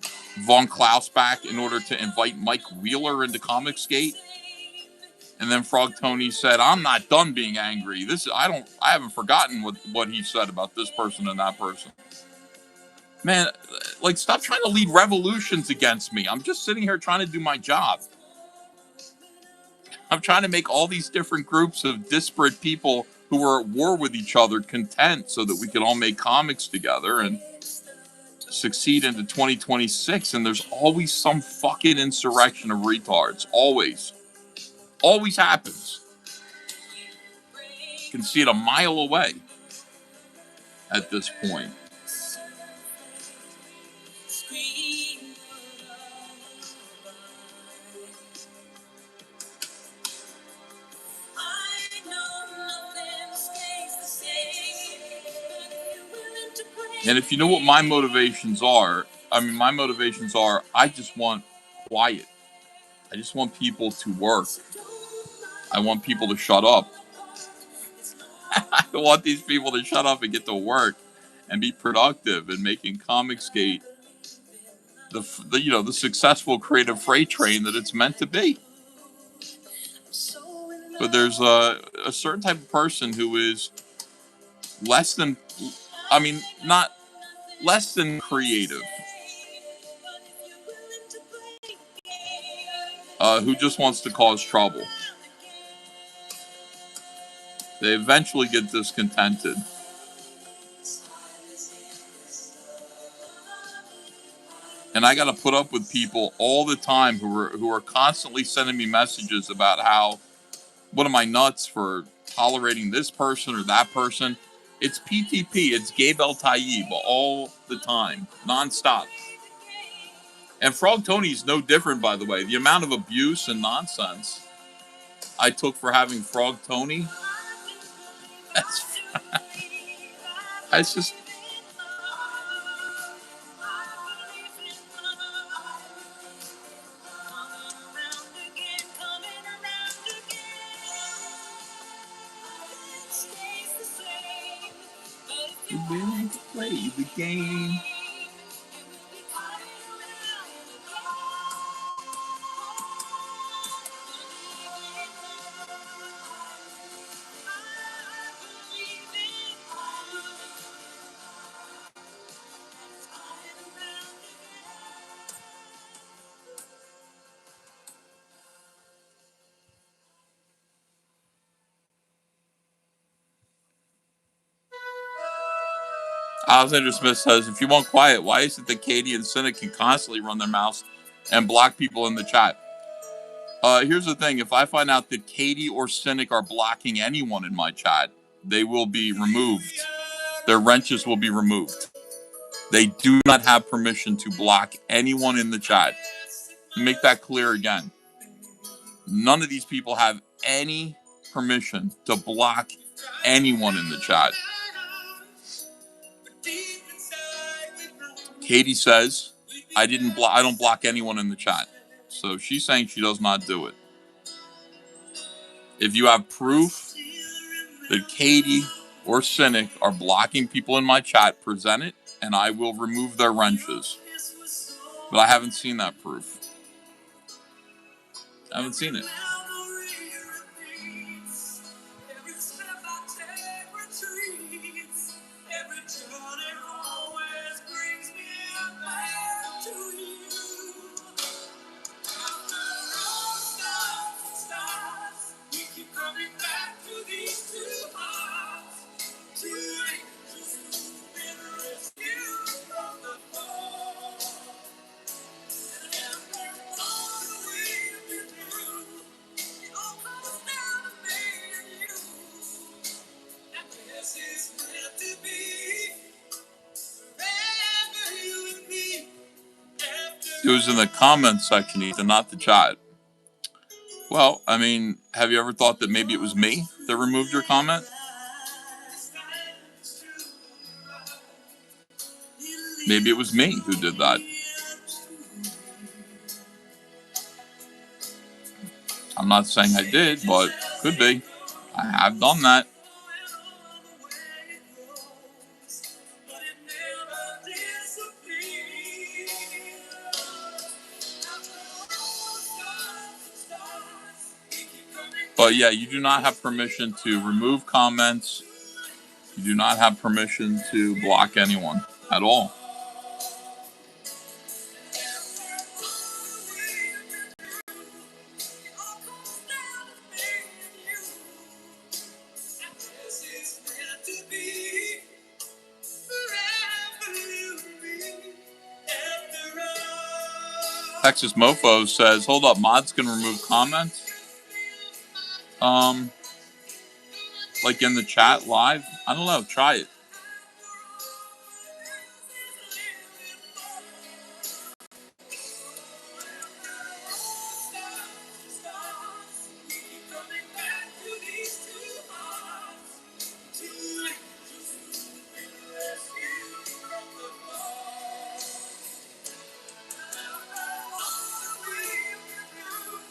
Von Klaus back, in order to invite Mike Wheeler into Comicsgate. And then Frog Tony said, I'm not done being angry. I haven't forgotten what he said about this person and that person. Man, like, stop trying to lead revolutions against me. I'm just sitting here trying to do my job. I'm trying to make all these different groups of disparate people who are at war with each other content so that we can all make comics together. And succeed into 2026, and there's always some fucking insurrection of retards. Always. Always happens. You can see it a mile away at this point. And if you know what my motivations are, I just want quiet. I just want people to work. I want people to shut up. I want these people to shut up and get to work and be productive and making Comicsgate the successful creative freight train that it's meant to be. But there's a certain type of person who is not less than creative, who just wants to cause trouble. They eventually get discontented. And I got to put up with people all the time who are constantly sending me messages about how, what am I nuts for tolerating this person or that person? It's PTP, it's Gabe El Tayyib all the time, nonstop. And Frog Tony's no different, by the way. The amount of abuse and nonsense I took for having Frog Tony, that's just... You're willing to play the game. Alexander Smith says, if you want quiet, why is it that Katie and Cynic can constantly run their mouths and block people in the chat? Here's the thing. If I find out that Katie or Cynic are blocking anyone in my chat, they will be removed. Their wrenches will be removed. They do not have permission to block anyone in the chat. Make that clear again. None of these people have any permission to block anyone in the chat. Katie says, I don't block anyone in the chat. So she's saying she does not do it. If you have proof that Katie or Cynic are blocking people in my chat, present it, and I will remove their wrenches. But I haven't seen that proof. I haven't seen it. It was in the comments section, Ethan, not the chat. Well, I mean, have you ever thought that maybe it was me that removed your comment? Maybe it was me who did that. I'm not saying I did, but could be. I have done that. But yeah, you do not have permission to remove comments. You do not have permission to block anyone at all. It was in the comments section, Texas Mofo says, hold up, mods can remove comments? Like in the chat live? I don't know, try it.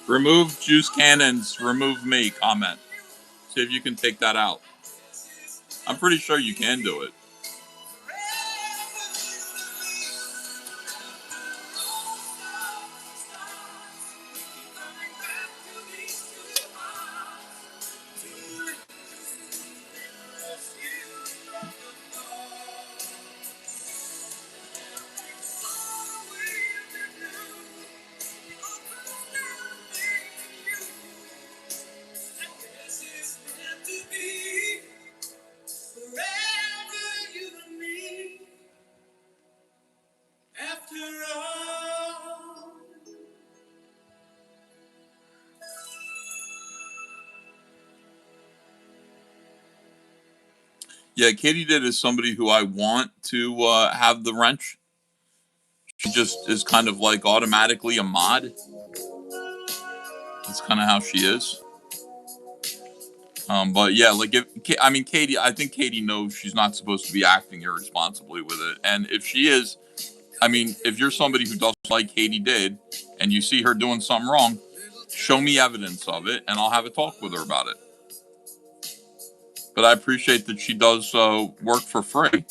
Remove juice cannons, remove me, comment. See if you can take that out. I'm pretty sure you can do it. Yeah, Katie did is somebody who I want to have the wrench. She just is kind of like automatically a mod. That's kind of how she is. But yeah, like Katie, I think Katie knows she's not supposed to be acting irresponsibly with it. And if she is, if you're somebody who doesn't like Katie did and you see her doing something wrong, show me evidence of it and I'll have a talk with her about it. But I appreciate that she does work for free,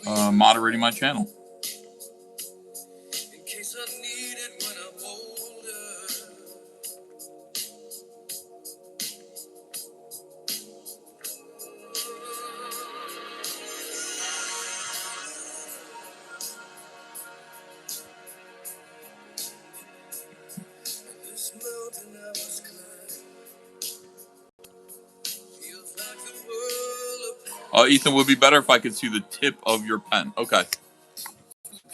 moderating my channel. Ethan, would be better if I could see the tip of your pen. Okay.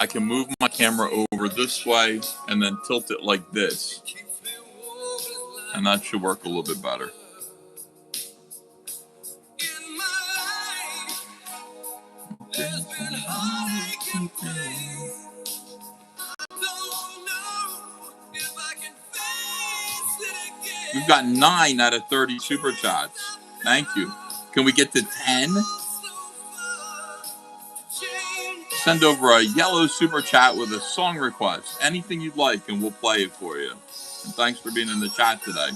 I can move my camera over this way and then tilt it like this. And that should work a little bit better. We've got 9 out of 30 super chats. Thank you. Can we get to 10? Send over a yellow super chat with a song request. Anything you'd like, and we'll play it for you. And thanks for being in the chat today.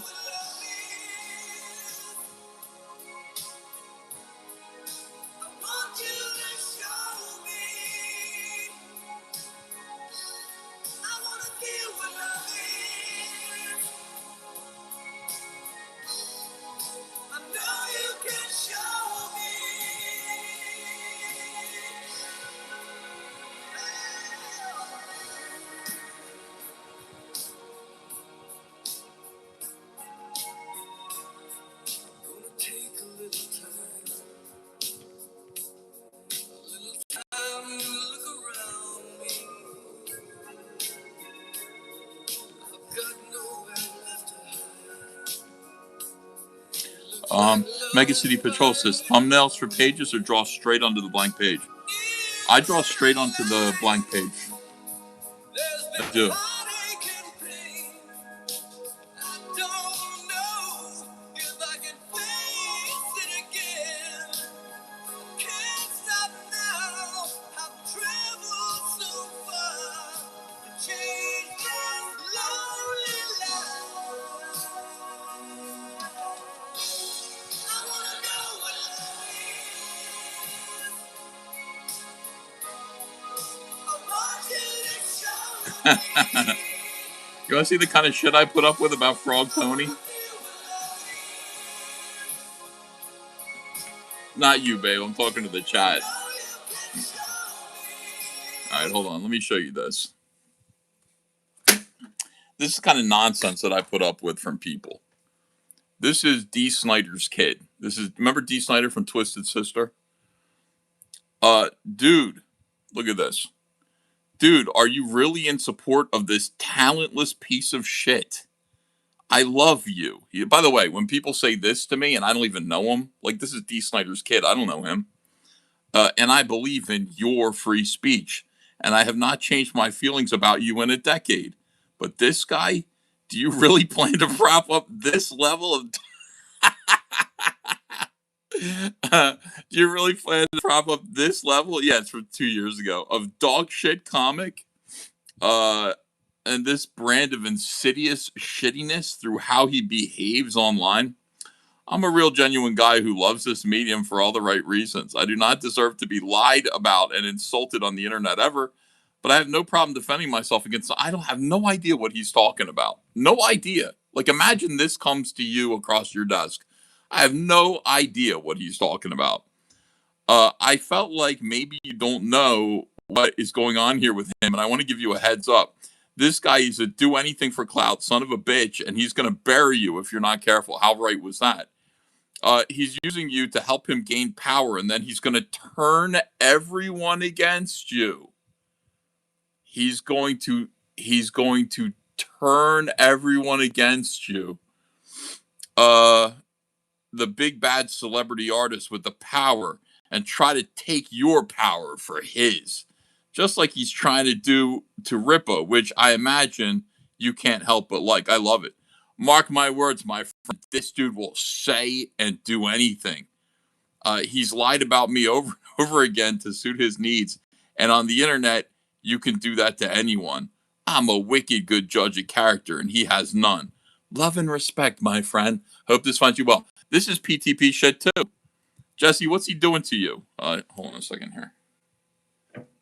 Mega City Patrol says, thumbnails for pages or draw straight onto the blank page? I draw straight onto the blank page. I do. You want to see the kind of shit I put up with about Frog Tony? Not you, babe. I'm talking to the chat. All right, hold on. Let me show you this. This is kind of nonsense that I put up with from people. This is Dee Snider's kid. Remember Dee Snider from Twisted Sister? Dude, look at this. dude, are you really in support of this talentless piece of shit? I love you. By the way, when people say this to me and I don't even know him, like this is D. Snyder's kid, I don't know him. And I believe in your free speech. And I have not changed my feelings about you in a decade. But this guy, do you really plan to prop up this level of. Do you really plan to prop up this level? Yeah, it's from 2 years ago. Of dog shit comic. And this brand of insidious shittiness through how he behaves online. I'm a real genuine guy who loves this medium for all the right reasons. I do not deserve to be lied about and insulted on the internet ever, but I have no problem defending myself against. I don't have no idea what he's talking about. No idea. Like imagine this comes to you across your desk. I have no idea what he's talking about. I felt like maybe you don't know what is going on here with him, and I want to give you a heads up. This guy is a do anything for clout son of a bitch, and he's going to bury you if you're not careful. How right was that? He's using you to help him gain power, and then he's going to turn everyone against you. He's going to turn everyone against you. The big bad celebrity artist with the power and try to take your power for his. Just like he's trying to do to Rippa, which I imagine you can't help but like. I love it. Mark my words, my friend. This dude will say and do anything. He's lied about me over and over again to suit his needs. And on the internet, you can do that to anyone. I'm a wicked good judge of character, and he has none. Love and respect, my friend. Hope this finds you well. This is PTP shit too. Jesse, what's he doing to you? Hold on a second here.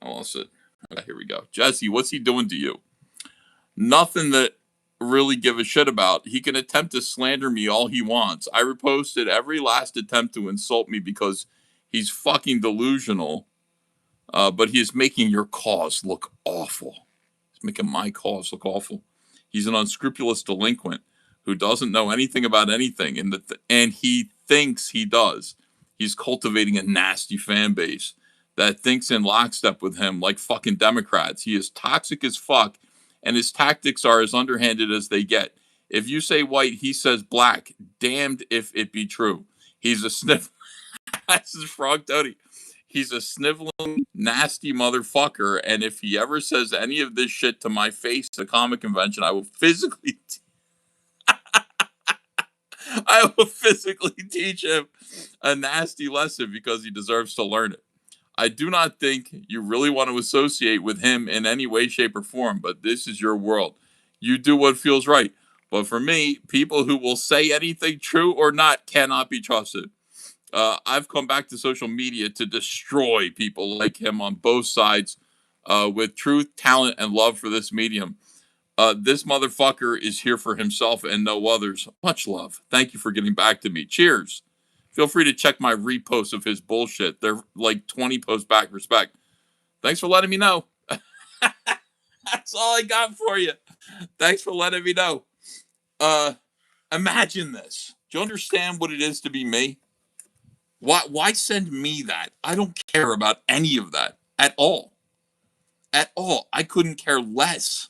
I lost it. Okay, here we go. Jesse, what's he doing to you? Nothing that really give a shit about. He can attempt to slander me all he wants. I reposted every last attempt to insult me because he's fucking delusional. But he is making your cause look awful. He's making my cause look awful. He's an unscrupulous delinquent who doesn't know anything about anything, and he thinks he does. He's cultivating a nasty fan base that thinks in lockstep with him like fucking Democrats. He is toxic as fuck, and his tactics are as underhanded as they get. If you say white, he says black. Damned if it be true. He's a sniff. This is Frog Toady. He's a sniveling, nasty motherfucker, and if he ever says any of this shit to my face at a comic convention, I will physically teach him a nasty lesson because he deserves to learn it. I do not think you really want to associate with him in any way, shape, or form, but this is your world. You do what feels right. But for me, people who will say anything true or not cannot be trusted. I've come back to social media to destroy people like him on both sides with truth, talent, and love for this medium. This motherfucker is here for himself and no others. Much love. Thank you for getting back to me. Cheers. Feel free to check my reposts of his bullshit. They're like 20 posts back. Respect. Thanks for letting me know. That's all I got for you. Thanks for letting me know. Imagine this. Do you understand what it is to be me? Why send me that? I don't care about any of that at all. At all. I couldn't care less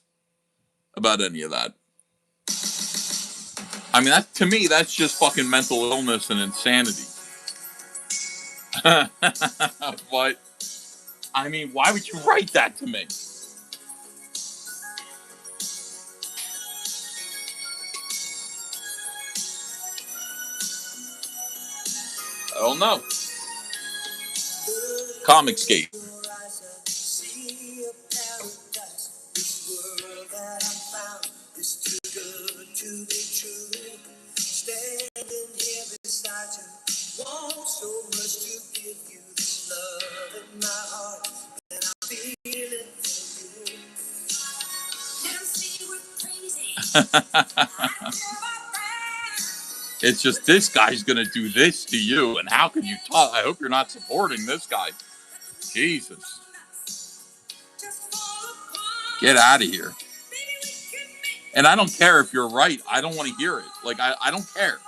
about any of that. I mean, to me, that's just fucking mental illness and insanity. But, I mean, why would you write that to me? I don't know. Comicscape. It's just this guy's gonna do this to you, and how can you talk? I hope you're not supporting this guy. Jesus. Get out of here. And I don't care if you're right. I don't want to hear it. Like, I don't care.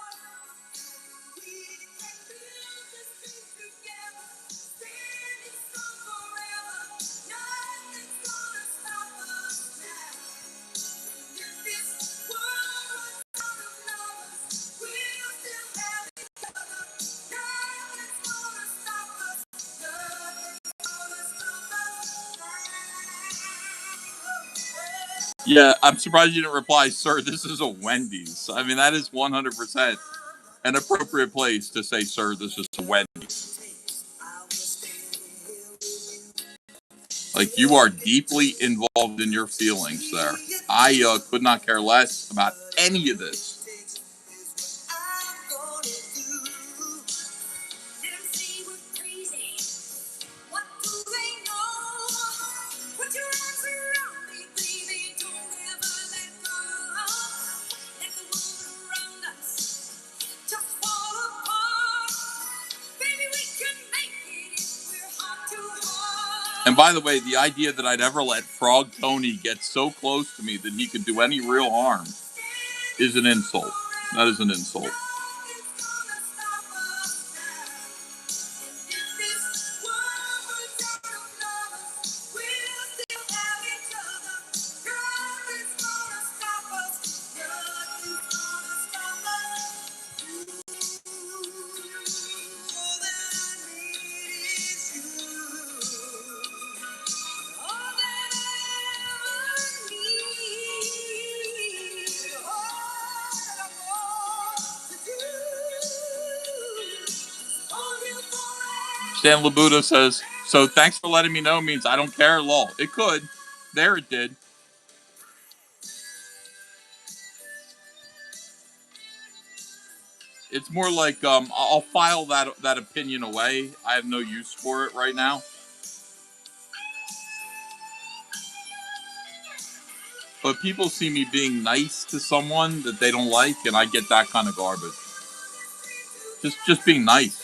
Yeah, I'm surprised you didn't reply, sir, this is a Wendy's. I mean, that is 100% an appropriate place to say, sir, this is a Wendy's. Like, you are deeply involved in your feelings there. I could not care less about any of this. And by the way, the idea that I'd ever let Frog Tony get so close to me that he could do any real harm is an insult. That is an insult. Stan Labuda says, so thanks for letting me know means I don't care, lol. It could. There it did. It's more like I'll file that opinion away. I have no use for it right now. But people see me being nice to someone that they don't like, and I get that kind of garbage. Just being nice.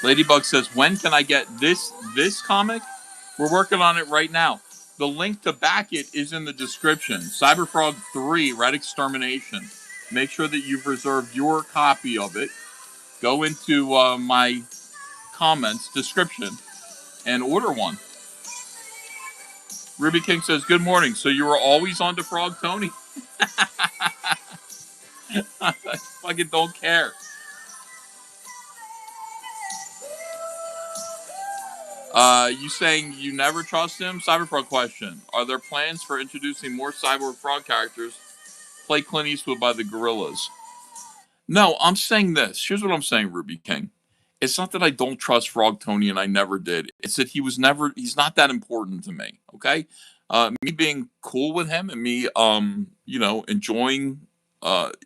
Ladybug says, when can I get this comic? We're working on it right now. The link to back it is in the description. CyberFrog 3, Red Extermination. Make sure that you've reserved your copy of it. Go into my comments, description, and order one. Ruby King says, good morning. So you were always on to Frog Tony? I fucking don't care. You saying you never trust him? CyberFrog question. Are there plans for introducing more CyberFrog characters? Play Clint Eastwood by the Gorillas. No, I'm saying this. Here's what I'm saying, Ruby King. It's not that I don't trust Frog Tony and I never did. It's that he's not that important to me. Okay? Me being cool with him and me, enjoying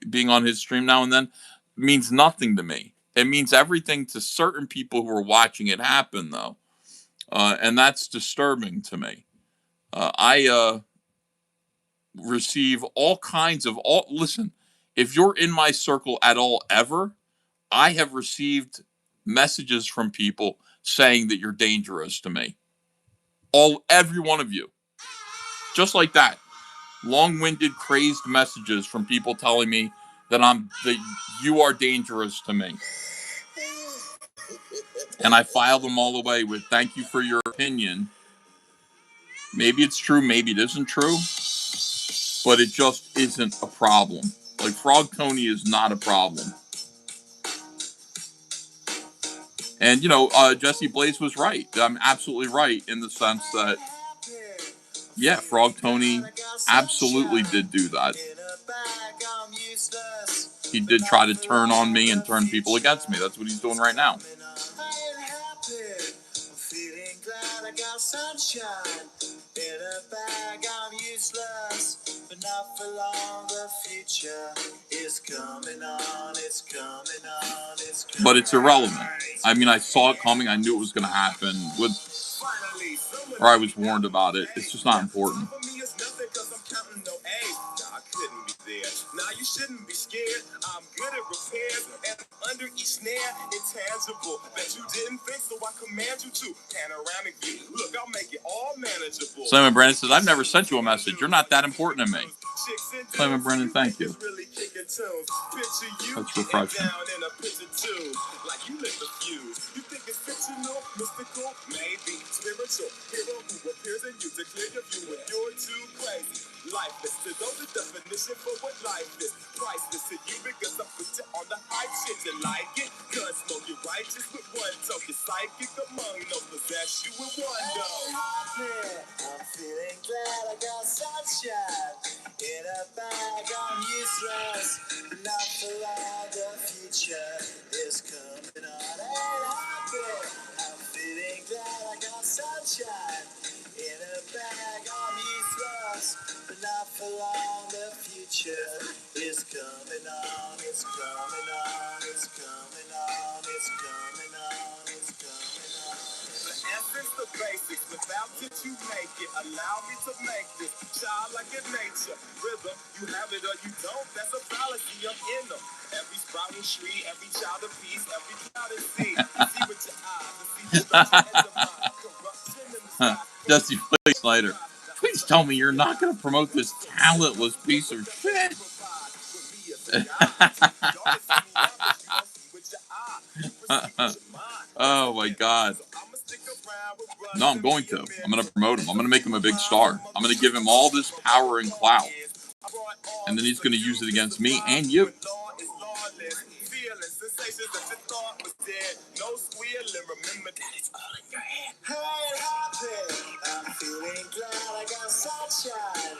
being on his stream now and then means nothing to me. It means everything to certain people who are watching it happen, though. And that's disturbing to me. I receive all kinds of listen, if you're in my circle at all ever, I have received messages from people saying that you're dangerous to me. Every one of you. Just like that. Long-winded, crazed messages from people telling me that you are dangerous to me. And I file them all away with thank you for your opinion. Maybe it's true, maybe it isn't true, but it just isn't a problem. Like, Frog Tony is not a problem. And, Jesse Blaze was right. I'm absolutely right in the sense that, yeah, Frog Tony absolutely did do that. He did try to turn on me and turn people against me. That's what he's doing right now. Not for long, the future is coming on, it's coming on, it's coming. But it's irrelevant. I mean, I saw it coming, I knew it was going to happen, or I was warned about it. It's just not important. Now you shouldn't be scared. I'm good at repairs and under each snare, intangible. Bet you didn't think, so I command you to. Panoramic view. Look, I'll make it all manageable. Simon Brandon says, I've never sent you a message. You're not that important to me. Simon Brandon, thank you. kicking tunes. Picture you That's getting refreshing. down in a picture too. Like you lit the fuse. You think it's fictional, mystical, maybe spiritual. Hero who appears in you to clear your view when you're too crazy. Lifeless to those, the definition for what life is. Priceless to you because I put you on the hype shit. You like it? Cause smoke you righteous with one toke. You're psychic among no possess you with one dog. I'm feeling glad I got sunshine in a bag. I'm useless, not for long. The future is coming on. Ain't happy. I'm feeling glad I got sunshine in a bag. I'm useless, but not for long. The future is coming on. It's coming on. It's coming on. It's coming on. It's coming on. The essence, the basics, without it you make it. Allow me to make this child like in nature. Rhythm, you have it or you don't. That's a fallacy. I'm in them. Every sprouting tree, every child of peace, every cloud of sea. See with your eyes and see destruction and divine corruption in the sky. Jesse Blake Snyder. Please tell me you're not going to promote this talentless piece of shit. Oh my God. No, I'm going to. I'm going to promote him. I'm going to make him a big star. I'm going to give him all this power and clout. And then he's going to use it against me and you. I'm feeling glad I got sunshine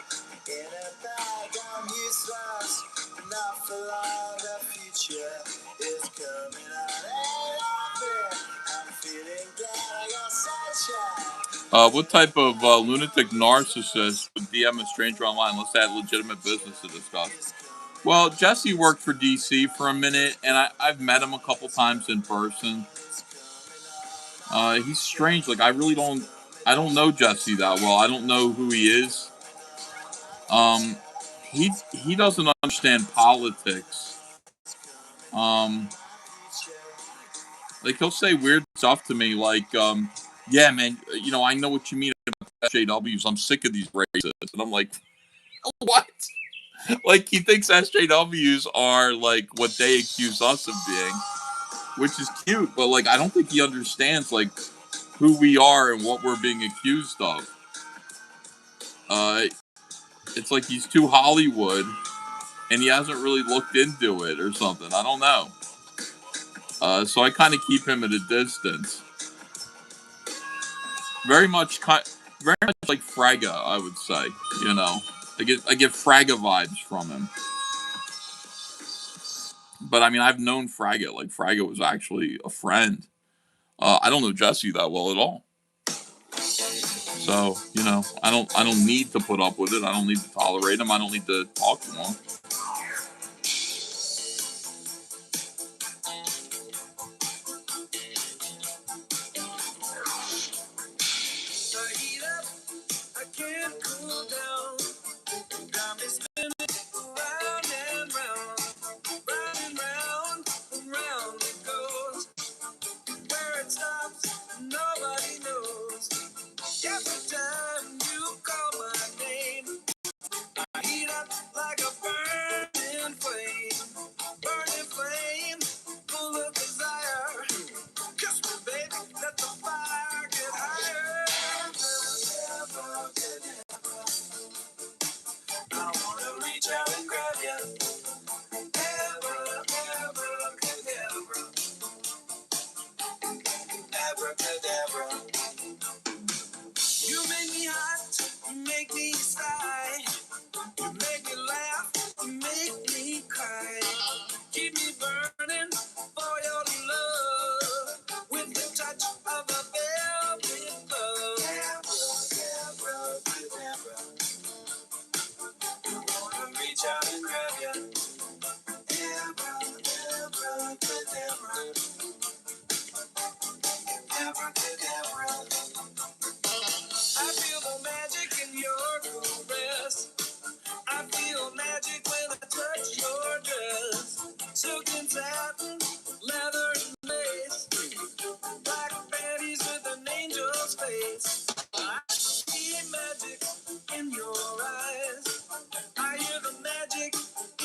in a bag. I'm useless, not for long. The future is coming on. Ain't happy. I'm feeling glad I got sunshine. What type of lunatic narcissist would DM a stranger online? Let's add legitimate business to discuss. Well, Jesse worked for DC for a minute, and I've met him a couple times in person. He's strange. Like I don't know Jesse that well. I don't know who he is. He doesn't understand politics. Like he'll say weird stuff to me, like, yeah, man, I know what you mean about SJWs. I'm sick of these racists, and I'm like, what? Like he thinks SJWs are like what they accuse us of being, which is cute, but like I don't think he understands like who we are and what we're being accused of. It's like he's too Hollywood, and he hasn't really looked into it or something. I don't know. So I kind of keep him at a distance. Very much like Fraga, I would say. I get Fraga vibes from him. But I mean, I've known Fraga. Like Fraga was actually a friend. I don't know Jesse that well at all. So I don't need to put up with it. I don't need to tolerate him. I don't need to talk to him.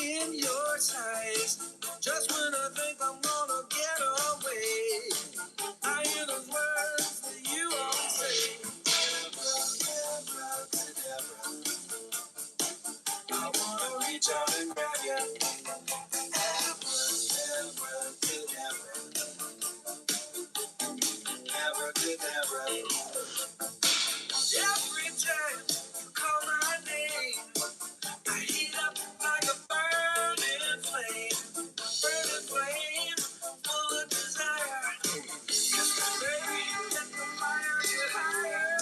In your Just when I think I'm gonna get away, I hear those words that you always say. Deborah, Deborah, I wanna reach out and grab you. Every time you call my name, I heat up like a burning flame, full of desire. Just the way that the fire get higher.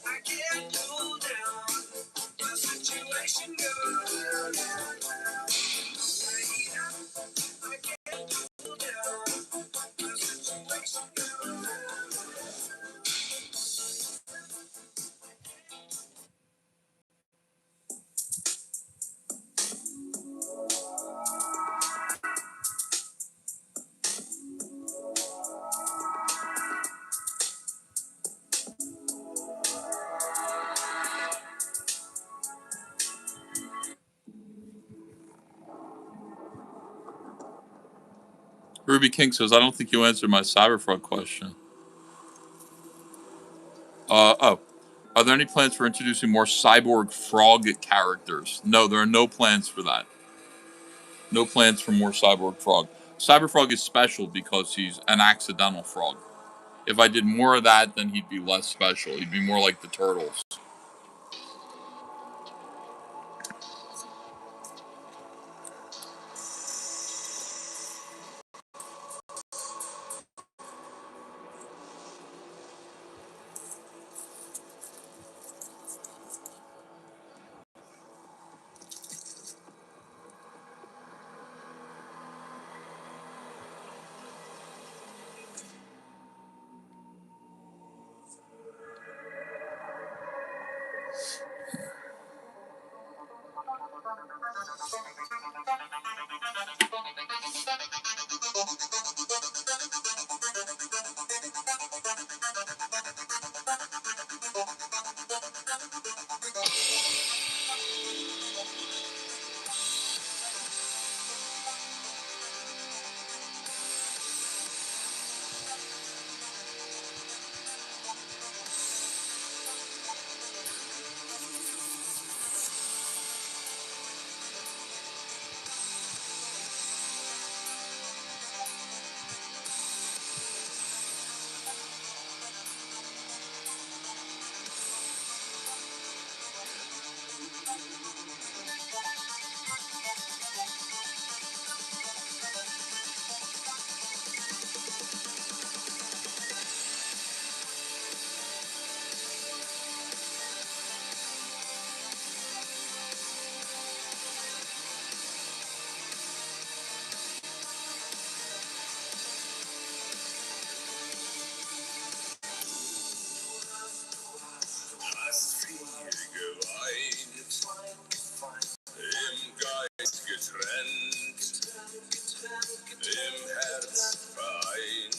I can't cool down. My situation goes. I can't cool down. My situation goes. Ruby King says, I don't think you answered my CyberFrog question. Oh. Are there any plans for introducing more cyborg frog characters? No, there are no plans for that. No plans for more cyborg frog. CyberFrog is special because he's an accidental frog. If I did more of that, then he'd be less special. He'd be more like the turtles. Im Geist getrennt, im Herz vereint.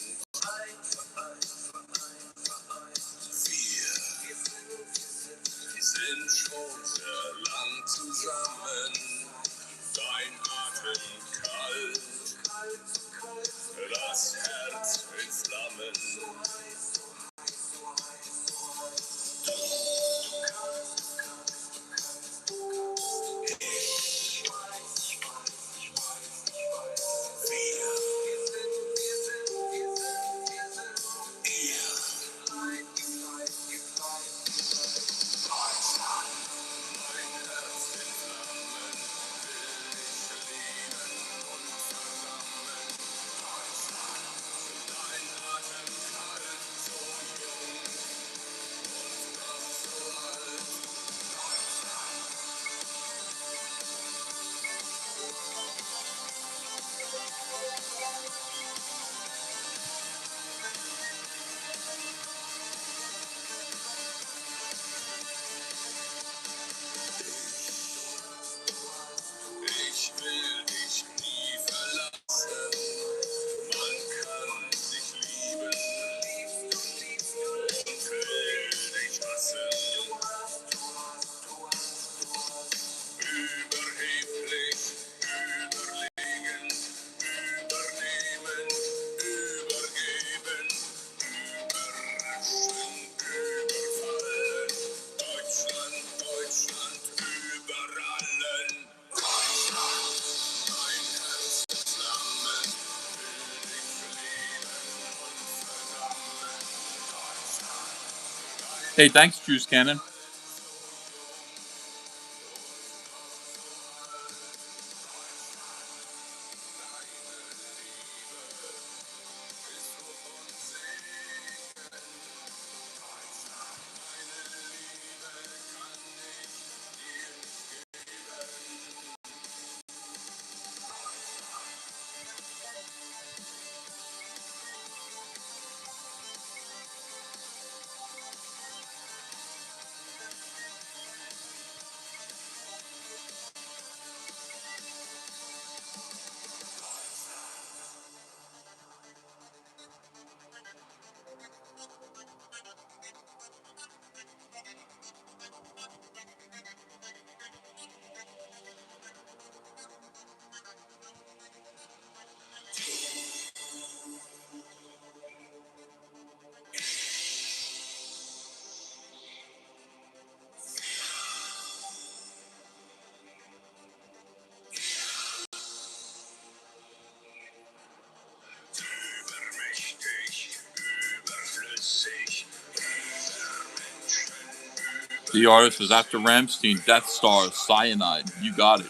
Wir sind schon sehr lang zusammen. Dein Atem kalt, das Herz in Flammen. Hey, thanks, Juice Cannon. The artist was after Ramstein, Death Star, Cyanide. You got it.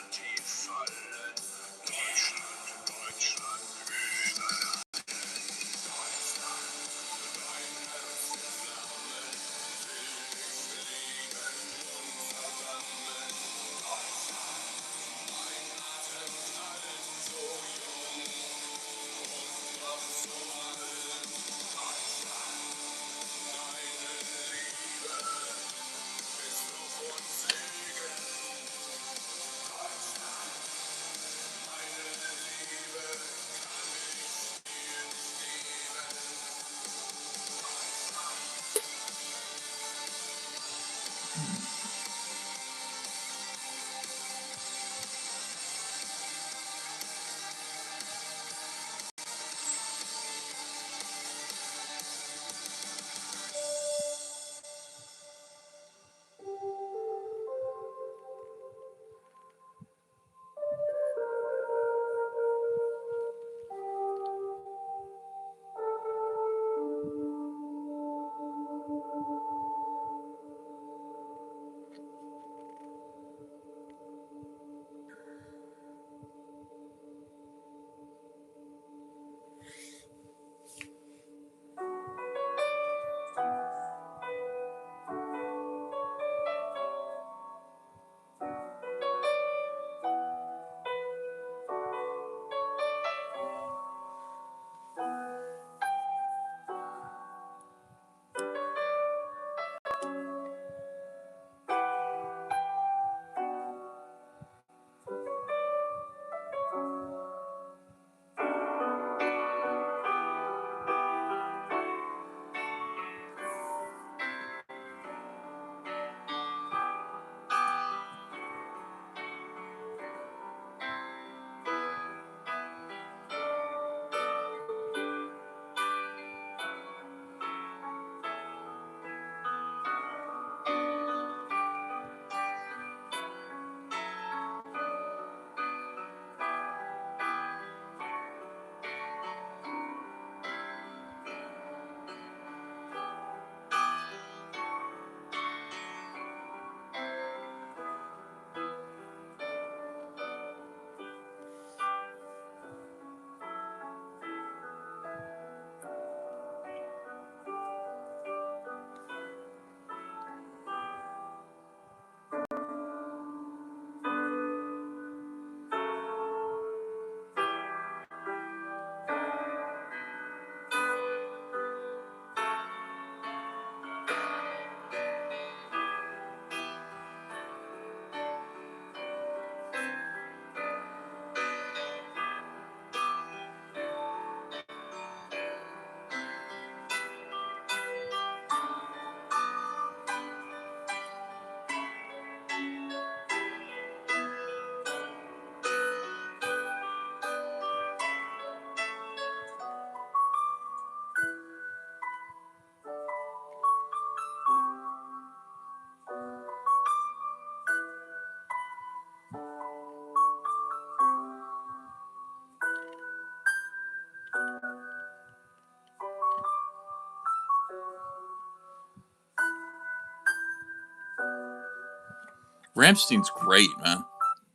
Ramstein's great, man.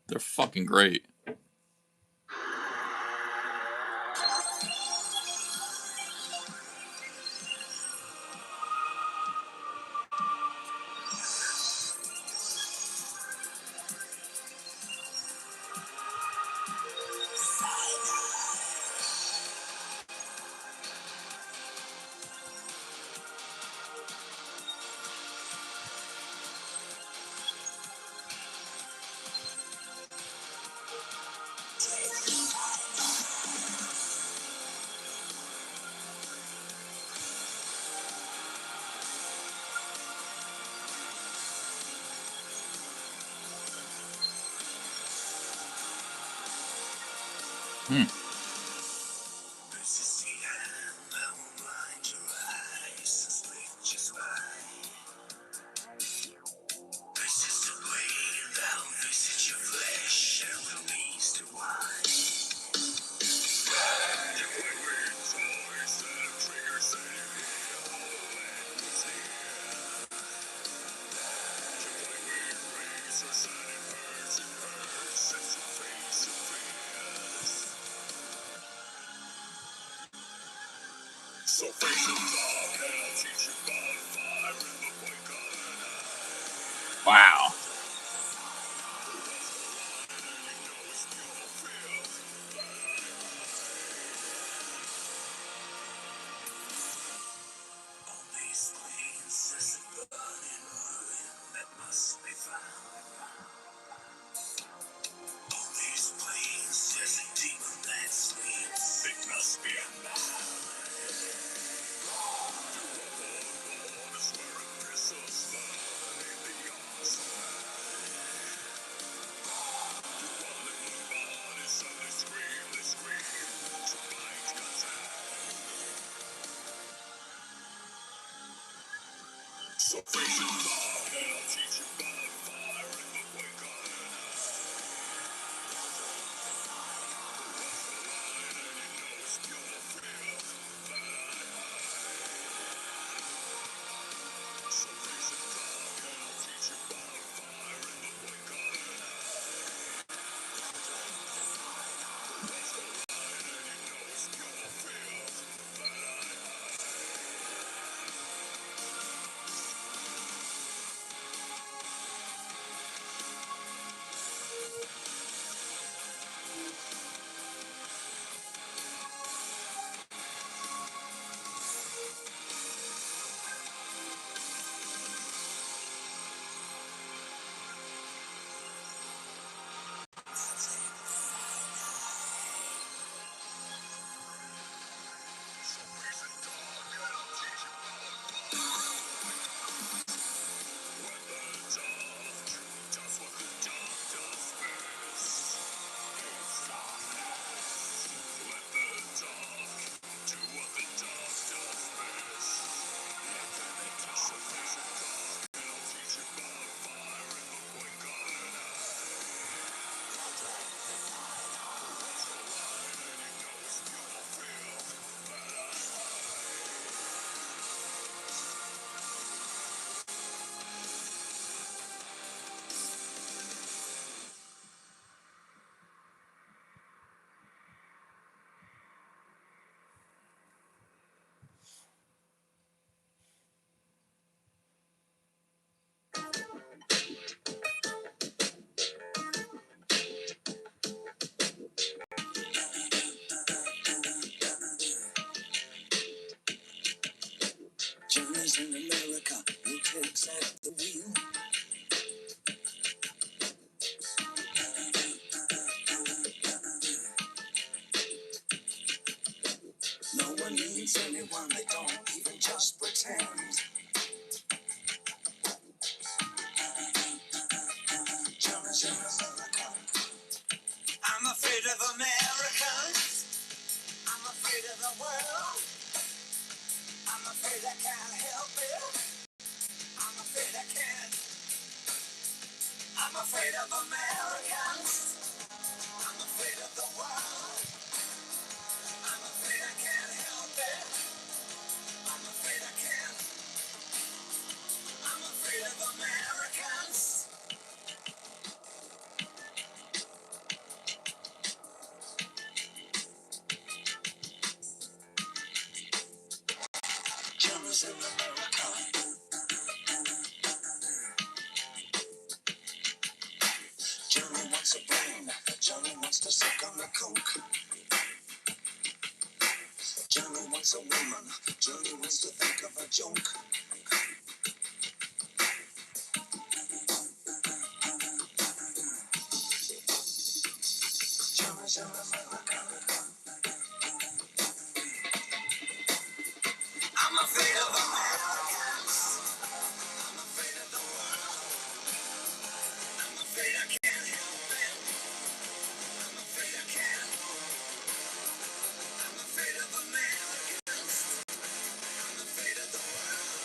They're fucking great. Wow. Journeys in America, who takes at the wheel? No one needs anyone, they don't even just pretend. Journeys in America. I'm afraid of Americans. I'm afraid of the world. I'm afraid I can't help it. I'm afraid I can't. I'm afraid of Americans. I'm afraid of the world. I'm afraid I can't help it. I'm afraid I can't. I'm afraid of Americans. a brain. Johnny wants to suck on the coke. Johnny wants a woman. Johnny wants to think of a joke. Johnny's an American. I'm afraid of Americans. I'm afraid of the world. I'm afraid I can't help it. I'm afraid I can't. I'm afraid of Americans. I'm afraid of the world.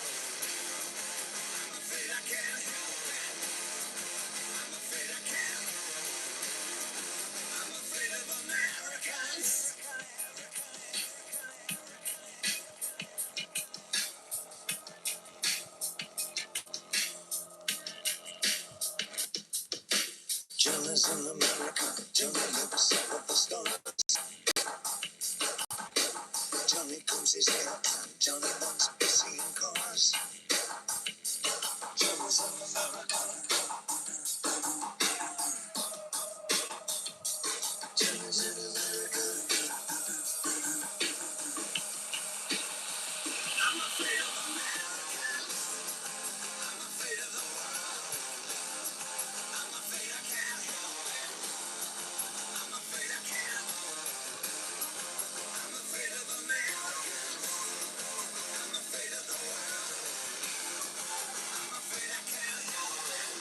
I'm afraid I can't help it. I'm afraid I can't. I'm afraid of Americans. Johnny's in America. Johnny lives up at the stars. Johnny combs his hair. Johnny wants to be seeing cars. Johnny's in America. Johnny's in America. I'm afraid of Americans. I'm afraid of the world. I'm afraid I can't help it. I'm afraid I can't. I'm afraid of Americans. I'm afraid of the world. I'm afraid I can't help it.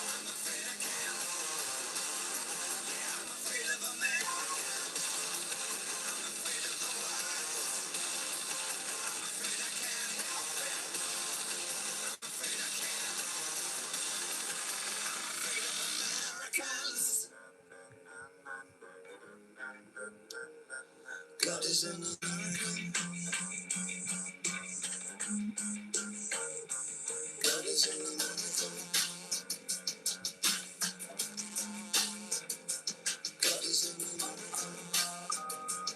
I'm afraid I can't. I'm afraid of Americans. I'm afraid of the world. I'm afraid I can't help it. I'm afraid I can't. I'm afraid of Americans. God is in America. God is in America. God is in America. God is in America.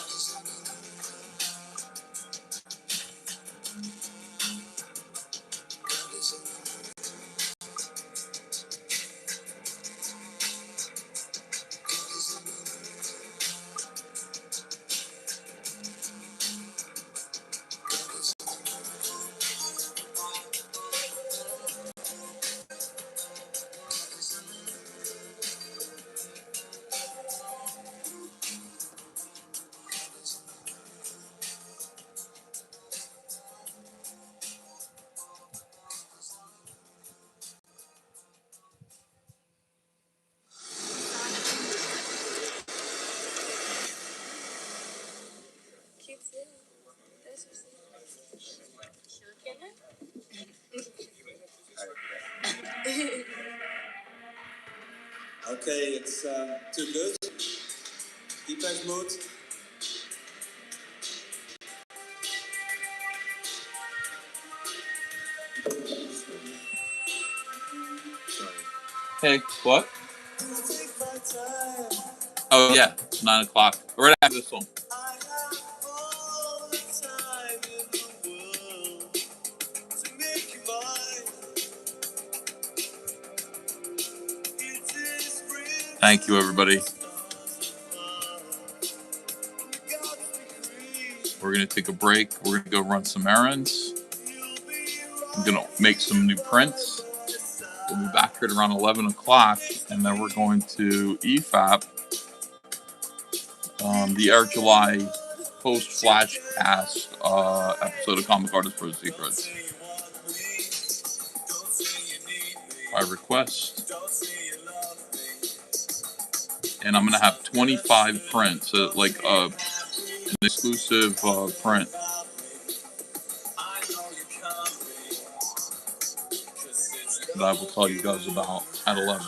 God is in America. God is in America. God is in Okay, it's too good. Defense mode. Hey, what? Oh yeah, 9 o'clock. Right after this one. I have all the time in the world to make you mine. It is real. Thank you, everybody. We're gonna take a break. We're gonna go run some errands. I'm gonna make some new prints. We'll be back here at around 11 o'clock, and then we're going to EFAP, the Air July post-Flash cast episode of Comic Artist Pro Secrets. By request. And I'm going to have 25 prints, like an exclusive print that I will tell you guys about at 11.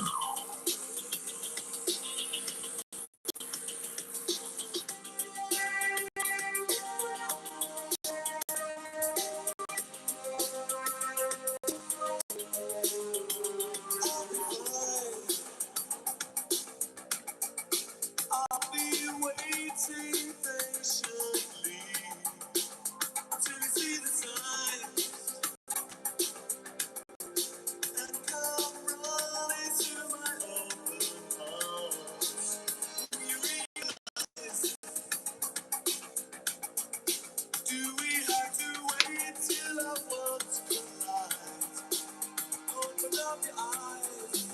of your eyes.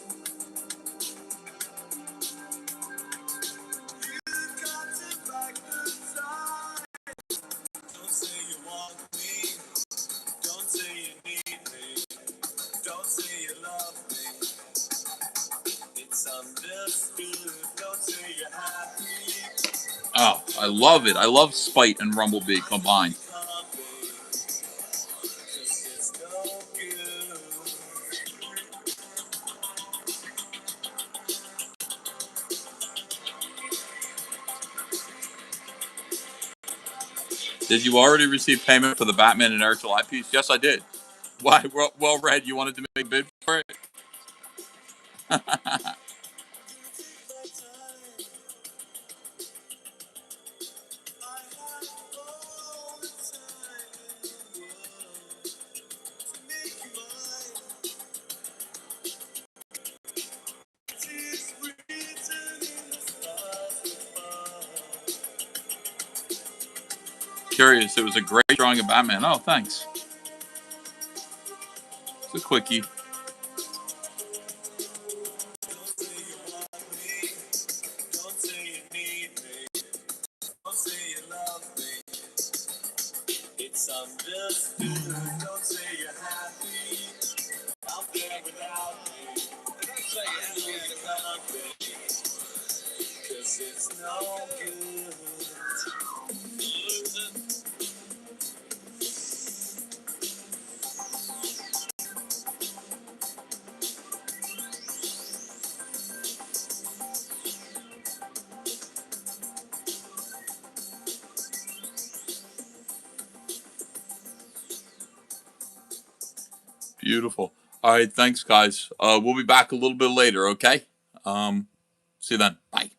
You've got to back the time. Don't say you want me. Don't say you need me. Don't say you love me. It's understood. Don't say you're happy. Oh, I love it. I love Spite and Rumblebee combined. It's no good. Did you already receive payment for the Batman and Eric July piece? Yes, I did. Why? Well, Red, you wanted to make a bid for it? Curious. It was a great drawing of Batman. Oh, thanks. It's a quickie. It's understood. Don't say you're happy out there without me. Don't say you're happy, 'cause it's no good. Beautiful. All right, thanks, guys. We'll be back a little bit later, okay? See you then. Bye.